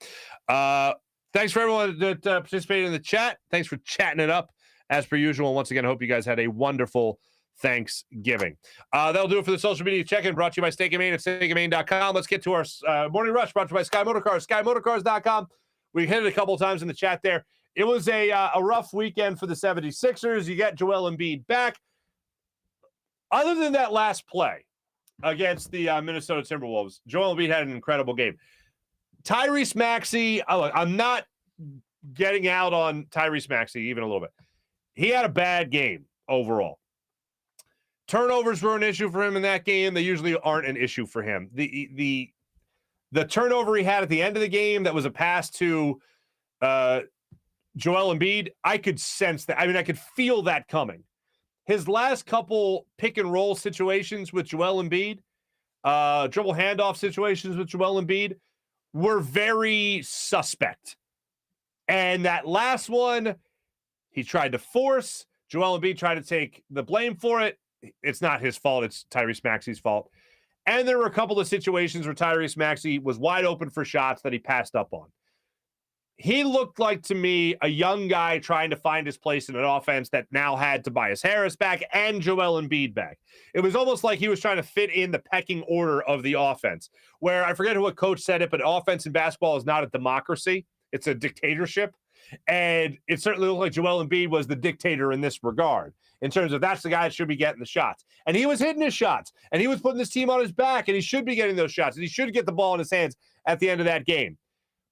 Thanks for everyone that participated in the chat. Thanks for chatting it up as per usual. Once again, I hope you guys had a wonderful Thanksgiving. That'll do it for the social media check-in brought to you by Steak and Main at steakandmain.com. Let's get to our morning rush brought to you by Sky Motorcars, skymotorcars.com. We hit it a couple of times in the chat there. It was a rough weekend for the 76ers. You get Joel Embiid back. Other than that last play against the Minnesota Timberwolves, Joel Embiid had an incredible game. Tyrese Maxey, I'm not getting out on Tyrese Maxey even a little bit. He had a bad game overall. Turnovers were an issue for him in that game. They usually aren't an issue for him. The turnover he had at the end of the game that was a pass to Joel Embiid, I could sense that. I mean, I could feel that coming. His last couple pick and roll situations with Joel Embiid, dribble handoff situations with Joel Embiid were very suspect. And that last one, he tried to force. Joel Embiid tried to take the blame for it. It's not his fault. It's Tyrese Maxey's fault. And there were a couple of situations where Tyrese Maxey was wide open for shots that he passed up on. He looked like, to me, a young guy trying to find his place in an offense that now had Tobias Harris back and Joel Embiid back. It was almost like he was trying to fit in the pecking order of the offense, where I forget what coach said it, but offense in basketball is not a democracy. It's a dictatorship. And it certainly looked like Joel Embiid was the dictator in this regard, in terms of that's the guy that should be getting the shots. And he was hitting his shots, and he was putting this team on his back, and he should be getting those shots, and he should get the ball in his hands at the end of that game.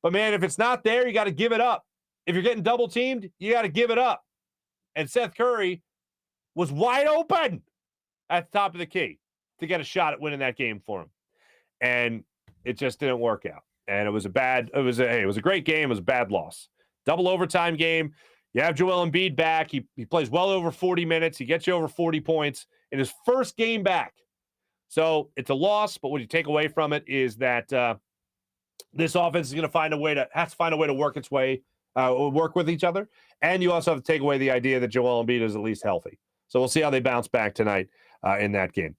But, man, if it's not there, you got to give it up. If you're getting double-teamed, you got to give it up. And Seth Curry was wide open at the top of the key to get a shot at winning that game for him. And it just didn't work out. And it was a great game. It was a bad loss. Double overtime game. You have Joel Embiid back. He plays well over 40 minutes. He gets you over 40 points in his first game back. So it's a loss, but what you take away from it is that this offense is going to find a way to work its way, work with each other. And you also have to take away the idea that Joel Embiid is at least healthy. So we'll see how they bounce back tonight in that game.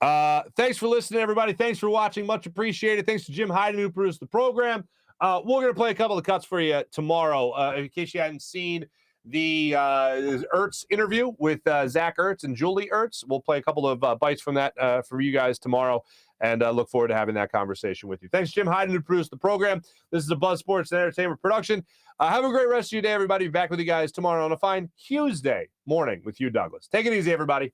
Thanks for listening, everybody. Thanks for watching. Much appreciated. Thanks to Jim Hyden, who produced the program. We're going to play a couple of cuts for you tomorrow. In case you hadn't seen the Ertz interview with Zach Ertz and Julie Ertz. We'll play a couple of bites from that for you guys tomorrow, and look forward to having that conversation with you. Thanks, Jim Hyden, who produced the program. This is a Buzz Sports and Entertainment production. Have a great rest of your day, everybody. Be back with you guys tomorrow on a fine Tuesday morning with Hugh Douglas. Take it easy, everybody.